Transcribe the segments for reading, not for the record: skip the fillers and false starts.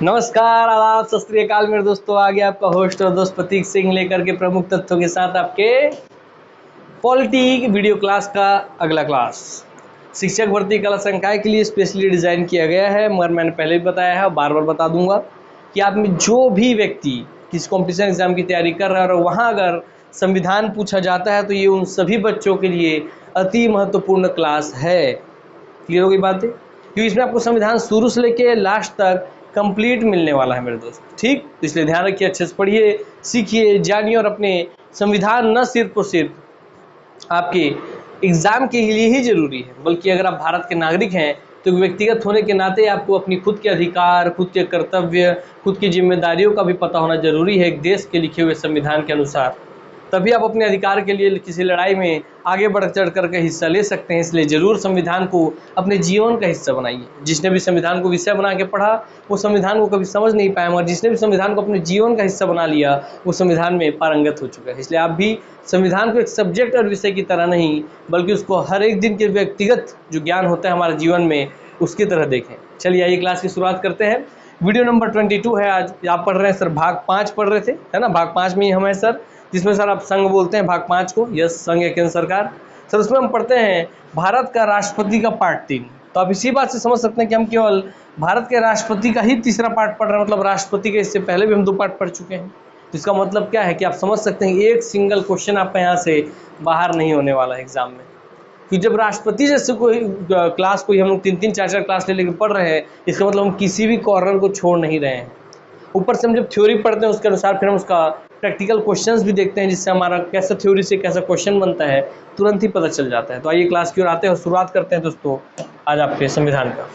नमस्कार, आदाब, सत श्री अकाल मेरे दोस्तों। आ गया आपका होस्ट और दोस्त प्रतीक सिंह लेकर के प्रमुख तथ्यों के साथ आपके पॉलिटी वीडियो क्लास का अगला क्लास। शिक्षक भर्ती कला संकाय के लिए स्पेशली डिज़ाइन किया गया है, मगर मैंने पहले भी बताया है और बार बार बता दूंगा कि आप में जो भी व्यक्ति किसी कॉम्पिटिशन एग्जाम की तैयारी कर रहा है और वहाँ अगर संविधान पूछा जाता है तो ये उन सभी बच्चों के लिए अति महत्वपूर्ण क्लास है। क्लियर होगी बातें? क्योंकि इसमें आपको संविधान शुरू से लेके लास्ट तक कंप्लीट मिलने वाला है मेरे दोस्त। ठीक, तो इसलिए ध्यान रखिए, अच्छे से पढ़िए, सीखिए, जानिए और अपने संविधान न सिर्फ और सिर्फ आपके एग्जाम के लिए ही जरूरी है, बल्कि अगर आप भारत के नागरिक हैं तो व्यक्तिगत होने के नाते आपको अपनी खुद के अधिकार, खुद के कर्तव्य, खुद की जिम्मेदारियों का भी पता होना जरूरी है एक देश के लिखे हुए संविधान के अनुसार। तभी आप अपने अधिकार के लिए किसी लड़ाई में आगे बढ़ चढ़ करके हिस्सा ले सकते हैं। इसलिए ज़रूर संविधान को अपने जीवन का हिस्सा बनाइए। जिसने भी संविधान को विषय बना के पढ़ा वो संविधान को कभी समझ नहीं पाया, मगर जिसने भी संविधान को अपने जीवन का हिस्सा बना लिया वो संविधान में पारंगत हो चुका है। इसलिए आप भी संविधान को एक सब्जेक्ट और विषय की तरह नहीं, बल्कि उसको हर एक दिन के व्यक्तिगत जो ज्ञान होता है हमारे जीवन में उसकी तरह देखें। चलिए आइए क्लास की शुरुआत करते हैं। वीडियो नंबर 22 है। आज आप पढ़ रहे हैं सर, भाग 5 पढ़ रहे थे, है ना? भाग 5 में ही हम हैं सर, जिसमें सर आप संघ बोलते हैं भाग 5 को। यस, संघ या केंद्र सरकार। सर उसमें हम पढ़ते हैं भारत का राष्ट्रपति का पार्ट 3। तो आप इसी बात से समझ सकते हैं कि हम केवल भारत के राष्ट्रपति का ही तीसरा पार्ट पढ़ रहे हैं, मतलब राष्ट्रपति के इससे पहले भी हम 2 पार्ट पढ़ चुके हैं। तो इसका मतलब क्या है कि आप समझ सकते हैं एक सिंगल क्वेश्चन आपका यहाँ से बाहर नहीं होने वाला है एग्जाम में। कि जब राष्ट्रपति जैसे कोई क्लास कोई हम लोग 3-3 4-4 क्लास ले लेकर पढ़ रहे हैं, इसका मतलब हम किसी भी कॉर्नर को छोड़ नहीं रहे हैं। ऊपर से हम जब थ्योरी पढ़ते हैं उसके अनुसार फिर हम उसका प्रैक्टिकल क्वेश्चंस भी देखते हैं, जिससे हमारा कैसा थ्योरी से कैसा क्वेश्चन बनता है तुरंत ही पता चल जाता है। तो आइए क्लास की ओर आते हैं और शुरुआत करते हैं दोस्तों आज आपके संविधान का।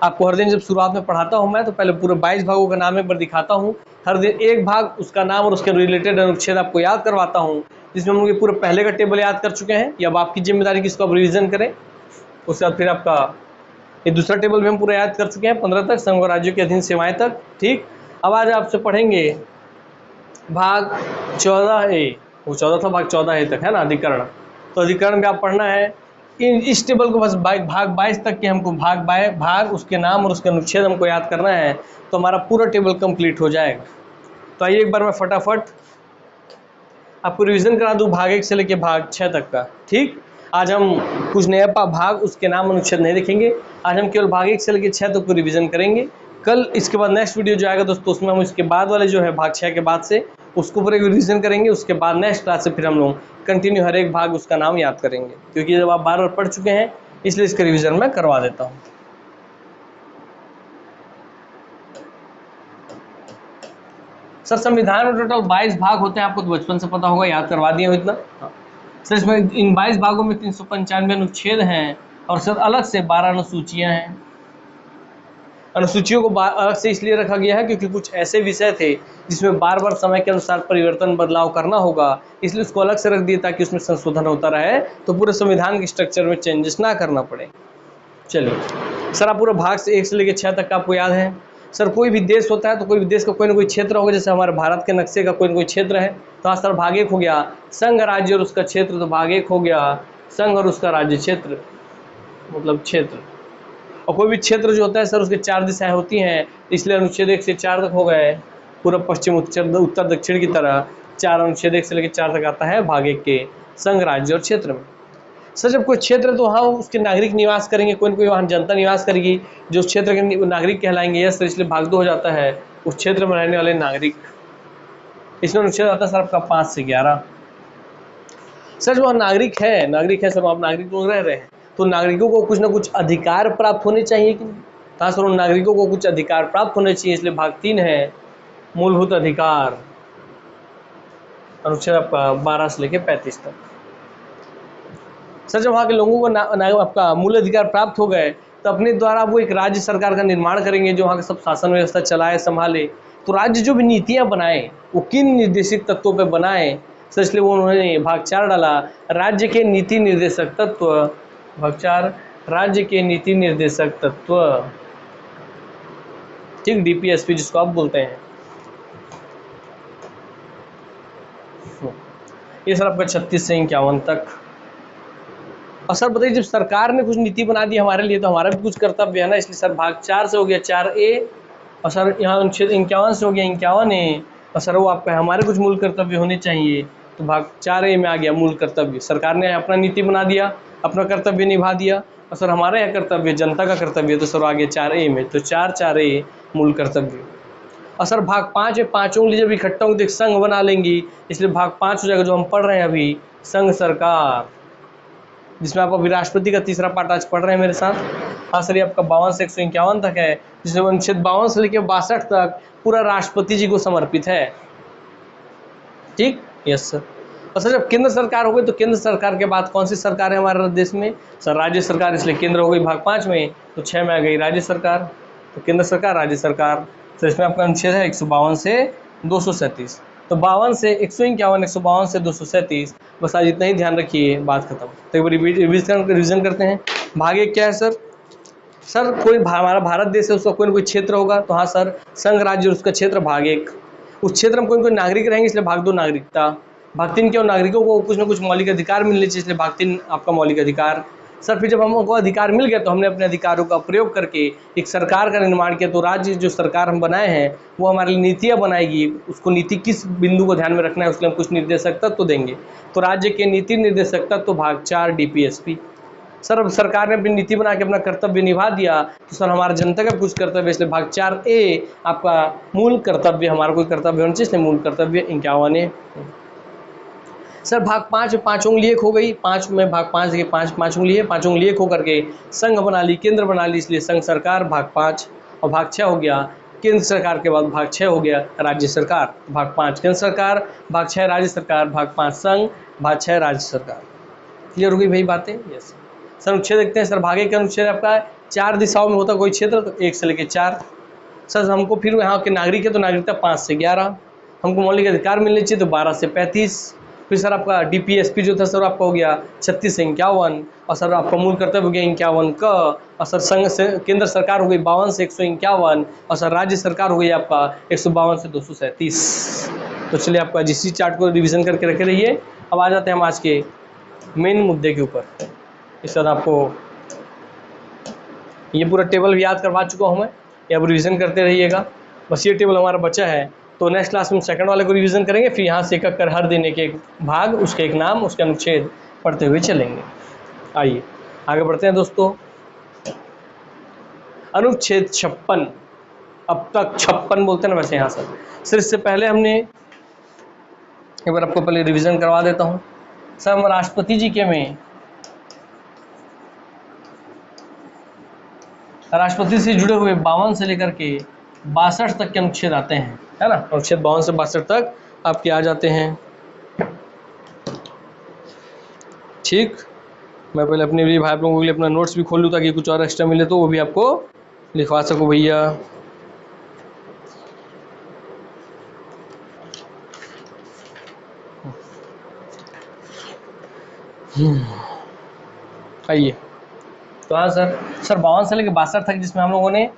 आपको हर दिन जब शुरुआत में पढ़ाता हूँ मैं तो पहले पूरे 22 भागों का नाम एक बार दिखाता हूँ। हर दिन एक भाग उसका नाम और उसके रिलेटेड अनुच्छेद आपको याद करवाता हूँ, जिसमें हम लोग पूरे पहले का टेबल याद कर चुके हैं। ये अब आपकी जिम्मेदारी की इसको आप रिविजन करें। उसके बाद फिर आपका ये दूसरा टेबल भी हम पूरा याद कर चुके हैं 15 तक, संघ और राज्यों के अधीन सेवाएं तक। ठीक, अब आज आपसे पढ़ेंगे भाग 14A। वो 14 था, भाग 14A तक है ना, अधिकरण। तो अधिकरण में आप पढ़ना है इस टेबल को, बस भाग 22 तक के हमको भाग उसके नाम और उसके अनुच्छेद हमको याद करना है, तो हमारा पूरा टेबल कंप्लीट हो जाएगा। तो आइए एक बार मैं फटाफट आपको रिवीजन करा दूँ भाग 1 से लेकर भाग 6 तक का। ठीक, आज हम कुछ नया भाग उसके नाम अनुच्छेद नहीं देखेंगे, आज हम केवल भाग 1 से लेकर 6 तक को रिवीजन करेंगे। कल इसके बाद नेक्स्ट वीडियो जो आएगा दोस्तों उसमें हम इसके बाद वाले जो है भाग 6 के बाद से उसको पूरे रिवीजन करेंगे। उसके बाद नेक्स्ट क्लास से फिर हम लोग कंटिन्यू हर एक भाग उसका नाम याद करेंगे, क्योंकि जब आप बार बार पढ़ चुके हैं इसलिए इसका रिवीजन मैं करवा देता हूँ। सर संविधान में टोटल 22 भाग होते हैं, आपको तो बचपन से पता होगा, याद करवा दिया हो इतना। सर इसमें इन 22 भागों में 395 अनुच्छेद हैं और सर अलग से 12 अनुसूचियां हैं। अनुसूचियों को अलग से इसलिए रखा गया है क्योंकि कुछ ऐसे विषय थे जिसमें बार बार समय के अनुसार परिवर्तन बदलाव करना होगा, इसलिए उसको अलग से रख दिया ताकि उसमें संशोधन होता रहे, तो पूरे संविधान के स्ट्रक्चर में चेंजेस ना करना पड़े। चलिए सर, आप पूरा भाग से 1 से लेकर 6 तक का आपको याद है। सर कोई भी देश होता है तो कोई भी देश का कोई ना कोई क्षेत्र होगा, जैसे हमारे भारत के नक्शे का कोई ना कोई क्षेत्र है, तो आज सर भाग 1 हो गया संघ राज्य और उसका क्षेत्र। तो भाग 1 हो गया संघ और उसका राज्य क्षेत्र, मतलब क्षेत्र। और कोई भी क्षेत्र जो होता है सर उसके 4 दिशाएं होती हैं, इसलिए अनुच्छेद 1 से 4 तक हो गए, पूर्व पश्चिम उत्तर दक्षिण की तरह 4 अनुच्छेद 1 से लेकर 4 तक आता है भाग 1 के संघ राज्य और क्षेत्र में। सर जब कोई क्षेत्र है तो वहाँ उसके नागरिक निवास करेंगे, कोई ना कोई वहाँ जनता निवास करेगी जो उस क्षेत्र के नागरिक कहलाएंगे। यस सर, इसलिए भाग 2 हो जाता है उस क्षेत्र में रहने वाले नागरिक। इसमें अनुच्छेद आता है सर आपका 5 से 11। सर जो नागरिक है सर, आप नागरिक लोग रह रहे हैं तो नागरिकों को कुछ ना कुछ अधिकार प्राप्त होने चाहिए कि नहीं? तो सर उन नागरिकों को कुछ अधिकार प्राप्त होने चाहिए, इसलिए भाग 3 है मूलभूत अधिकार, अनुच्छेद आपका 12 से लेकर 35 तक। सर जब वहाँ के लोगों को आपका मूल अधिकार प्राप्त हो गए तो अपने द्वारा वो एक राज्य सरकार का निर्माण करेंगे जो वहाँ का सब शासन व्यवस्था चलाए संभाले। तो राज्य जो भी नीतियाँ बनाए वो किन निर्देशित तत्वों पे बनाए सर, इसलिए वो उन्होंने भाग 4 डाला, राज्य के नीति निर्देशक तत्व। भाग 4 राज्य के नीति निर्देशक तत्व, ठीक, DPSP जिसको आप बोलते हैं। ये सर आपका 36 से 51 तक। और सर बताइए जब सरकार ने कुछ नीति बना दी हमारे लिए तो हमारा भी कुछ कर्तव्य है ना, इसलिए सर भाग 4 से हो गया 4A और सर यहाँ अनुच्छेद 51 से हो गया 51A, और सर वो आपका हमारे कुछ मूल कर्तव्य होने चाहिए, तो भाग 4A में आ गया मूल कर्तव्य। सरकार ने अपना नीति बना दिया, अपना कर्तव्य निभा दिया, और सर हमारा यह कर्तव्य जनता का कर्तव्य, तो सर आ गया 4A में, तो 4A मूल कर्तव्य। और सर भाग 5 में पाँचों उंगली जब इकट्ठा होंगी तो एक संघ बना लेंगी, इसलिए भाग 5 हो जाएगा जो हम पढ़ रहे हैं अभी, संघ सरकार, जिसमें आप अभी राष्ट्रपति का तीसरा पार्ट आज पढ़ रहे हैं मेरे साथ। हाँ सर, ये आपका 52 से 151 तक है, जिसमें अनुच्छेद 52 से लेकर 62 तक पूरा राष्ट्रपति जी को समर्पित है। ठीक, यस सर। और सर जब केंद्र सरकार हो गई तो केंद्र सरकार के बाद कौन सी सरकार है हमारे देश में? सर राज्य सरकार, इसलिए केंद्र हो गई भाग 5 में, तो 6 में आ गई राज्य सरकार। तो केंद्र सरकार, राज्य सरकार। तो इसमें आपका अनुच्छेद है 152 से 237। तो 52 से 151, 152 से 237, बस आज इतना ही ध्यान रखिए, बात खत्म। तो एक बार रिविजन करते हैं। भाग 1 क्या है सर? सर कोई हमारा भारत देश है, उसका कोई ना कोई क्षेत्र होगा, तो हाँ सर संघ राज्य और उसका क्षेत्र भाग 1। उस क्षेत्र में कोई कोई नागरिक रहेंगे, इसलिए भाग 2 नागरिकता। भाग 3 क्या, नागरिकों को कुछ ना कुछ मौलिक अधिकार मिलने चाहिए, इसलिए भाग 3 आपका मौलिक अधिकार। सर फिर जब हमको अधिकार मिल गया तो हमने अपने अधिकारों का प्रयोग करके एक सरकार का निर्माण किया, तो राज्य जो सरकार हम बनाए हैं वो हमारे लिए नीतियाँ बनाएगी, उसको नीति किस बिंदु को ध्यान में रखना है उसके लिए हम कुछ निर्देशक तत्व देंगे, तो राज्य के नीति निर्देशक तत्व भाग 4 DPSP। सर अब सरकार ने अपनी नीति बना के अपना कर्तव्य निभा दिया, तो सर हमारा जनता का कुछ कर्तव्य, इसलिए भाग 4A आपका मूल कर्तव्य, हमारा कोई कर्तव्य होना चाहिए, इसलिए मूल कर्तव्य 51A। सर भाग 5 में 5 उंगली एक हो गई, 5 में भाग 5 देखिए 5 उंगली है, 5 उंगली एक होकर के संघ बना ली, केंद्र बना ली, इसलिए संघ सरकार भाग 5। और भाग 6 हो गया केंद्र सरकार के बाद भाग 6 हो गया राज्य सरकार, भाग 5 केंद्र सरकार, भाग 6 राज्य सरकार, भाग 5 संघ, भाग 6 राज्य सरकार। क्लियर हो गई भाई बातें? Yes sir. अनुच्छेद देखते हैं सर। भाग 1 का अनुच्छेद आपका 4 दिशाओं में होता कोई क्षेत्र, तो 1 से लेकर 4। सर हमको फिर यहाँ के नागरिक है तो नागरिकता 5 से 11, हमको मौलिक अधिकार मिलने चाहिए तो 12 से 35। फिर सर आपका DPSP जो था सर आपका हो गया 36 से 51, और सर आपका मूल कर्तव्य हो गया 51 का, और सर संघ से केंद्र सरकार हो गई 52 से 151, और सर राज्य सरकार हो गई आपका 152 से 237। तो चलिए आपका GC चार्ट को रिवीजन करके रखे रहिए। अब आ जाते हैं हम आज के मेन मुद्दे के ऊपर। इस तरह आपको ये पूरा टेबल भी याद करवा चुका हूँ मैं, ये अब रिवीजन करते रहिएगा। बस ये टेबल हमारा बचा है, तो नेक्स्ट क्लास में सेकंड वाले को रिवीजन करेंगे, फिर यहाँ से एक कर हर दिन एक एक भाग, उसके एक नाम, उसके अनुच्छेद पढ़ते हुए चलेंगे। आइए आगे बढ़ते हैं दोस्तों। अनुच्छेद 56, अब तक 56 बोलते हैं ना वैसे यहाँ सर इससे पहले हमने एक बार आपको पहले रिवीजन करवा देता हूँ। सर हम राष्ट्रपति जी के में राष्ट्रपति से जुड़े हुए 52 से लेकर के 62 तक के अनुच्छेद आते हैं, है ना। अनुच्छेद 52 से 62 तक आपके आ जाते हैं। ठीक, मैं पहले अपने भी भाई लोगों के लिए अपना नोट्स भी खोल लूँ ताकि कुछ और एक्स्ट्रा मिले तो वो भी आपको लिखवा सको भैया। आइए तो हाँ सर 52 से लेकर 62 तक, जिसमें हम लोगों ने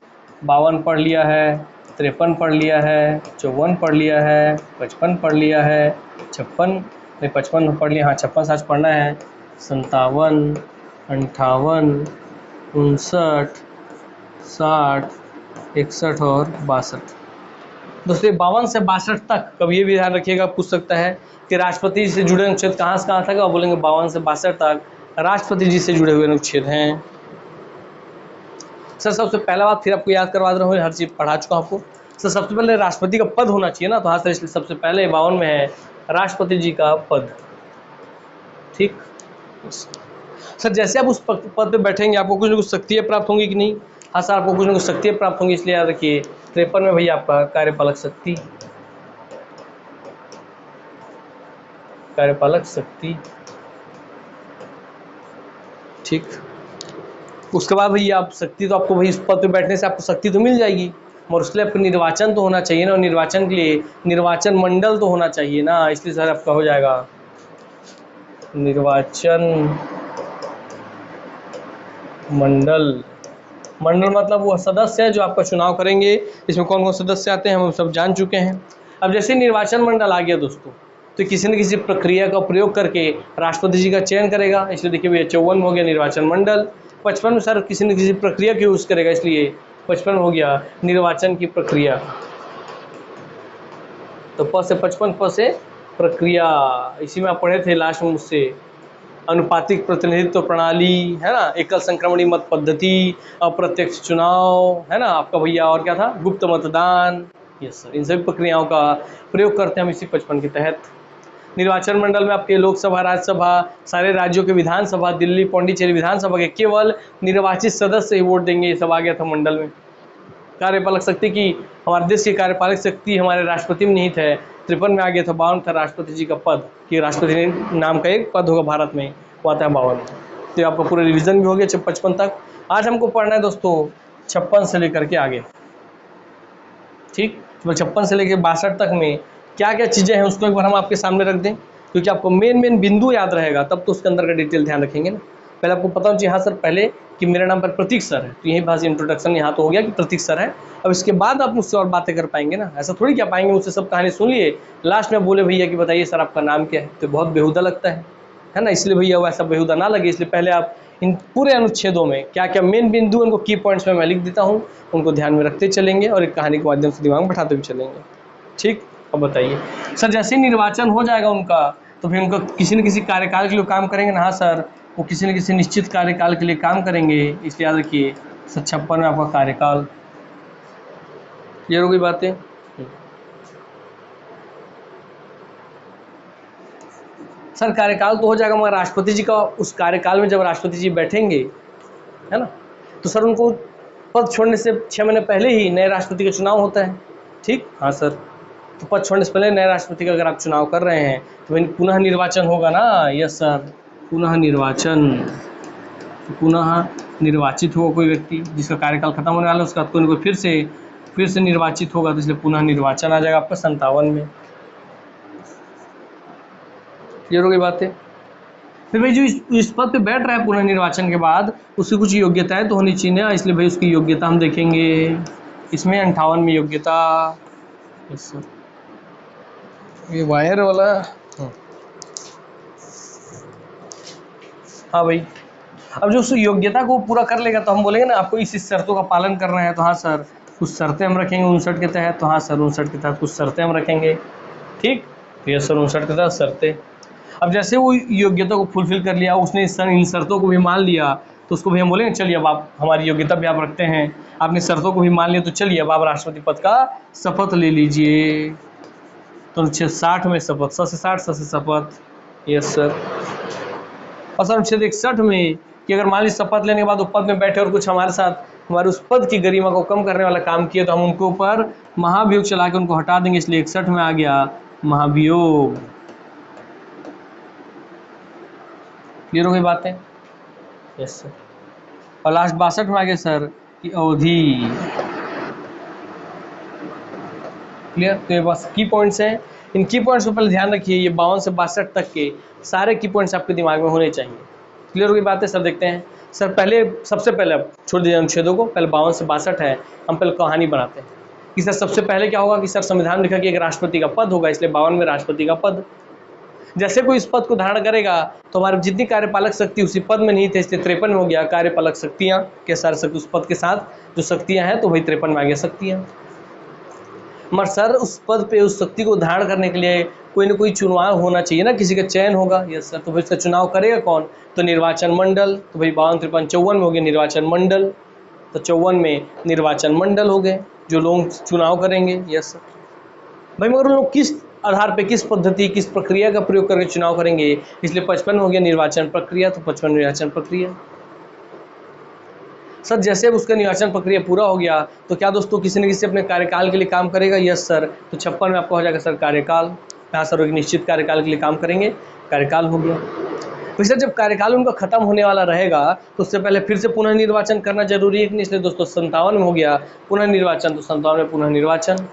52 पढ़ लिया है, 53 पढ़ लिया है, 54 पढ़ लिया है, 55 पढ़ लिया है, 55 पढ़ लिया, हाँ 56 आज पढ़ना है, 57, 58, 59, 60, 61 और 62। दोस्तों 52 से 62 तक, कभी ये भी ध्यान रखिएगा, पूछ सकता है कि राष्ट्रपति से जुड़े अनुच्छेद कहाँ से कहाँ तक, आप बोलेंगे 52 से 62 तक राष्ट्रपति जी से जुड़े हुए अनुच्छेद हैं। सर सबसे पहला बात फिर आपको याद करवा दे रहा हूँ, हर चीज़ पढ़ा चुका आपको। सर सबसे पहले राष्ट्रपति का पद होना चाहिए ना, तो हाँ सर इसलिए सबसे पहले 52 में है राष्ट्रपति जी का पद। ठीक सर, जैसे आप उस पद पे बैठेंगे आपको कुछ न कुछ शक्तियाँ प्राप्त होंगी कि नहीं? हाँ सर आपको कुछ न कुछ शक्तियाँ प्राप्त होंगी, इसलिए याद रखिए 53 में भैया आपका कार्यपालक शक्ति, कार्यपालक शक्ति। ठीक, उसके बाद भैया आप शक्ति तो आपको भाई इस पद पे बैठने से आपको शक्ति तो मिल जाएगी, और उसके लिए आपको निर्वाचन तो होना चाहिए ना, और निर्वाचन के लिए निर्वाचन मंडल तो होना चाहिए ना, इसलिए सर आपका हो जाएगा निर्वाचन मंडल। मंडल मतलब वो सदस्य है जो आपका चुनाव करेंगे, इसमें कौन कौन सदस्य आते हैं हम सब जान चुके हैं। अब जैसे निर्वाचन मंडल आ गया दोस्तों, तो किसी न किसी प्रक्रिया का प्रयोग करके राष्ट्रपति जी का चयन करेगा, इसलिए देखिए भैया 54 हो गया निर्वाचन मंडल। 55 में सर किसी न किसी प्रक्रिया की यूज़ करेगा, इसलिए 55 हो गया निर्वाचन की प्रक्रिया। तो प से 55, प से प्रक्रिया, इसी में आप पढ़े थे लास्ट में मुझसे। अनुपातिक प्रतिनिधित्व प्रणाली है ना, एकल संक्रमणी मत पद्धति, अप्रत्यक्ष चुनाव है ना आपका भैया, और क्या था, गुप्त मतदान। यस सर, इन सभी प्रक्रियाओं का प्रयोग करते हैं हम इसी 55 के तहत। निर्वाचन मंडल में आपके लोकसभा, राज्यसभा, सारे राज्यों के विधानसभा, दिल्ली पौंडीचेरी विधानसभा के केवल निर्वाचित सदस्य ही वोट देंगे, ये सब आ गया था मंडल में। कार्यपालक शक्ति की, हमारे देश की कार्यपालक शक्ति हमारे राष्ट्रपति में निहित है। 53 में आ गया था, 52 था राष्ट्रपति जी का पद, कि राष्ट्रपति नाम का एक पद होगा भारत में, वो आता है 52। तो आपका पूरा रिवीजन भी हो गया 55 तक। आज हमको पढ़ना है दोस्तों 56 से लेकर के आगे, ठीक। तो 56 से लेकर 62 तक में क्या क्या चीज़ें हैं उसको एक बार हम आपके सामने रख दें, क्योंकि आपको मेन बिंदु याद रहेगा, तब तो उसके अंदर का डिटेल ध्यान रखेंगे ना। पहले आपको पता होना चाहिए, हाँ सर, पहले कि मेरा नाम पर प्रतीक सर है, तो यही भाषा इंट्रोडक्शन यहाँ तो हो गया कि प्रतीक सर है। अब इसके बाद आप मुझसे और बातें कर पाएंगे ना, ऐसा थोड़ी क्या पाएंगे, मुझसे सब कहानी सुन लिए, लास्ट में बोले भैया कि बताइए सर आपका नाम क्या है, तो बहुत बेहुदा लगता है ना। इसलिए भैया वैसा बेहुदा ना लगे, इसलिए पहले आप इन पूरे अनुच्छेदों में क्या क्या मेन बिंदु, उनको की पॉइंट्स में मैं लिख देता हूँ, उनको ध्यान में रखते चलेंगे और एक कहानी के माध्यम से दिमाग में बैठाते भी चलेंगे, ठीक। अब बताइए सर, जैसे ही निर्वाचन हो जाएगा उनका, तो फिर उनका किसी न किसी कार्यकाल के लिए काम करेंगे ना। हाँ सर, वो किसी न किसी निश्चित कार्यकाल के लिए काम करेंगे, इसलिए याद रखिए 56 में आपका कार्यकाल। क्लियर हो गई बातें। सर कार्यकाल तो हो जाएगा, मगर राष्ट्रपति जी का उस कार्यकाल में जब राष्ट्रपति जी बैठेंगे, है ना, तो सर उनको पद छोड़ने से 6 महीने पहले ही नए राष्ट्रपति का चुनाव होता है, ठीक। हाँ सर, तो पद छोड़ने से पहले नए राष्ट्रपति का अगर आप चुनाव कर रहे हैं तो पुनः निर्वाचन होगा ना। यस सर, पुनः निर्वाचन, पुनः निर्वाचित होगा कोई व्यक्ति जिसका कार्यकाल खत्म होने वाला है, उसका कोई फिर से निर्वाचित होगा, तो इसलिए पुनः निर्वाचन आ जाएगा आपका 57 में। क्लियर हो गई बातें। फिर भाई जो इस पद पे बैठ रहा है पुनः निर्वाचन के बाद, उसकी कुछ योग्यताएं तो होनी चाहिए ना, इसलिए भाई उसकी योग्यता हम देखेंगे इसमें 58 में योग्यता। यस सर, ये वायर वाला, हाँ भाई। अब जो उस योग्यता को पूरा कर लेगा तो हम बोलेंगे ना आपको इस शर्तों का पालन करना है, तो हाँ सर कुछ शर्तें हम रखेंगे 59 के तहत, तो हाँ सर 59 के तहत कुछ शर्तें हम रखेंगे, ठीक। तो ये सर 59 के तहत शर्तें। अब जैसे वो योग्यता को फुलफिल कर लिया, उसने इन शर्तों को भी मान लिया, तो उसको भी हम बोलेंगे चलिए अब आप हमारी योग्यता भी आप रखते हैं, आपने शर्तों को भी मान लिया, तो चलिए अब आप राष्ट्रपति पद का शपथ ले लीजिए। तो 60 में शपथ, 100 से 60, 100 से शपथ। Yes sir. और सर 61 में कि अगर मान लीजिए शपथ लेने के बाद वो पद में बैठे और कुछ हमारे साथ हमारे उस पद की गरिमा को कम करने वाला काम किया, तो हम उनको ऊपर महाभियोग चला के उनको हटा देंगे, इसलिए 61 में आ गया महाभियोग। क्लियर हो गई बातें। Yes sir. और लास्ट 62 में आ गया सर की अवधि। क्लियर। तो ये बस की पॉइंट्स हैं, इन की पॉइंट्स को पहले ध्यान रखिए, ये 52 से 62 तक के सारे की पॉइंट्स आपके दिमाग में होने चाहिए। क्लियर हो गई बातें सर। देखते हैं सर, पहले सबसे पहले अब छोड़ दीजिए अनुच्छेदों को, पहले 52 से 62 है, हम पहले कहानी बनाते हैं कि सर सबसे पहले क्या होगा कि सर संविधान लिखा कि एक राष्ट्रपति का पद होगा, इसलिए 52 में राष्ट्रपति का पद। जैसे कोई इस पद को धारण करेगा तो हमारे जितनी कार्यपालक शक्ति उसी पद में नहीं थे, इसलिए 53 में हो गया कार्यपालक शक्तियाँ के सारे शक्ति उस पद के साथ जो शक्तियाँ हैं, तो वही 53 में आ गया शक्तियाँ। मगर सर उस पद पे उस शक्ति को धारण करने के लिए कोई ना कोई चुनाव होना चाहिए ना, किसी का चयन होगा। Yes sir. तो भाई इसका चुनाव करेगा कौन, तो निर्वाचन मंडल। तो भाई 52, 53, 54 में हो गया निर्वाचन मंडल, तो 54 में निर्वाचन मंडल हो गए जो लोग चुनाव करेंगे। Yes sir. भाई मगर लोग किस आधार पे, किस पद्धति, किस प्रक्रिया का प्रयोग करके चुनाव करेंगे, इसलिए 55 हो गया निर्वाचन प्रक्रिया, तो 55 निर्वाचन प्रक्रिया। सर जैसे अब उसका निर्वाचन प्रक्रिया पूरा हो गया तो क्या दोस्तों किसी न किसी अपने कार्यकाल के लिए काम करेगा। Yes sir. तो 56 में आपका हो जाएगा सर कार्यकाल। यहाँ सर एक निश्चित कार्यकाल के लिए काम करेंगे, कार्यकाल हो गया। तो सर जब कार्यकाल उनका खत्म होने वाला रहेगा तो उससे पहले फिर से पुनः निर्वाचन करना जरूरी है कि नहीं, इसलिए दोस्तों 57 में हो गया पुनः निर्वाचन, तो 57 में पुनः निर्वाचन।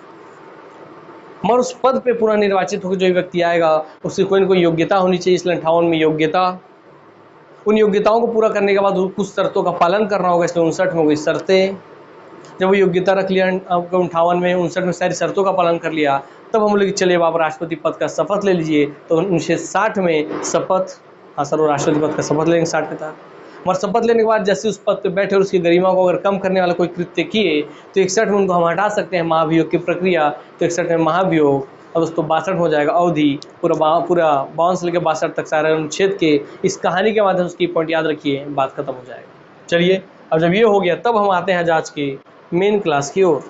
मगर उस पद पे पुनः निर्वाचित होकर जो व्यक्ति आएगा उसकी कोई न कोई योग्यता होनी चाहिए, इसलिए 58 में योग्यता। उन योग्यताओं को पूरा करने के बाद कुछ शर्तों का पालन करना होगा, इसलिए 59 में हो गई शर्तें। जब वो योग्यता रख लिया 58 में, 59 में सारी शर्तों का पालन कर लिया, तब हम बोले कि चलिए आप राष्ट्रपति पद का शपथ ले लीजिए, तो 60 में शपथ। हाँ सर, वो राष्ट्रपति पद का शपथ लेंगे 60 के तहत। मगर शपथ लेने के बाद जैसे उस पद पे बैठे और उसकी गरिमा को अगर कम करने वाला कोई कृत्य किए तो 61 में उनको हम हटा सकते हैं महाभियोग की प्रक्रिया। तो 61 में महाभियोग और दोस्तों 62 हो जाएगा अवधि। पूरा 52 से लेकर 62 तक सारे अनुच्छेद के इस कहानी के माध्यम से उसकी पॉइंट याद रखिए, बात खत्म हो जाएगा। चलिए अब जब ये हो गया तब हम आते हैं आज के मेन क्लास की ओर।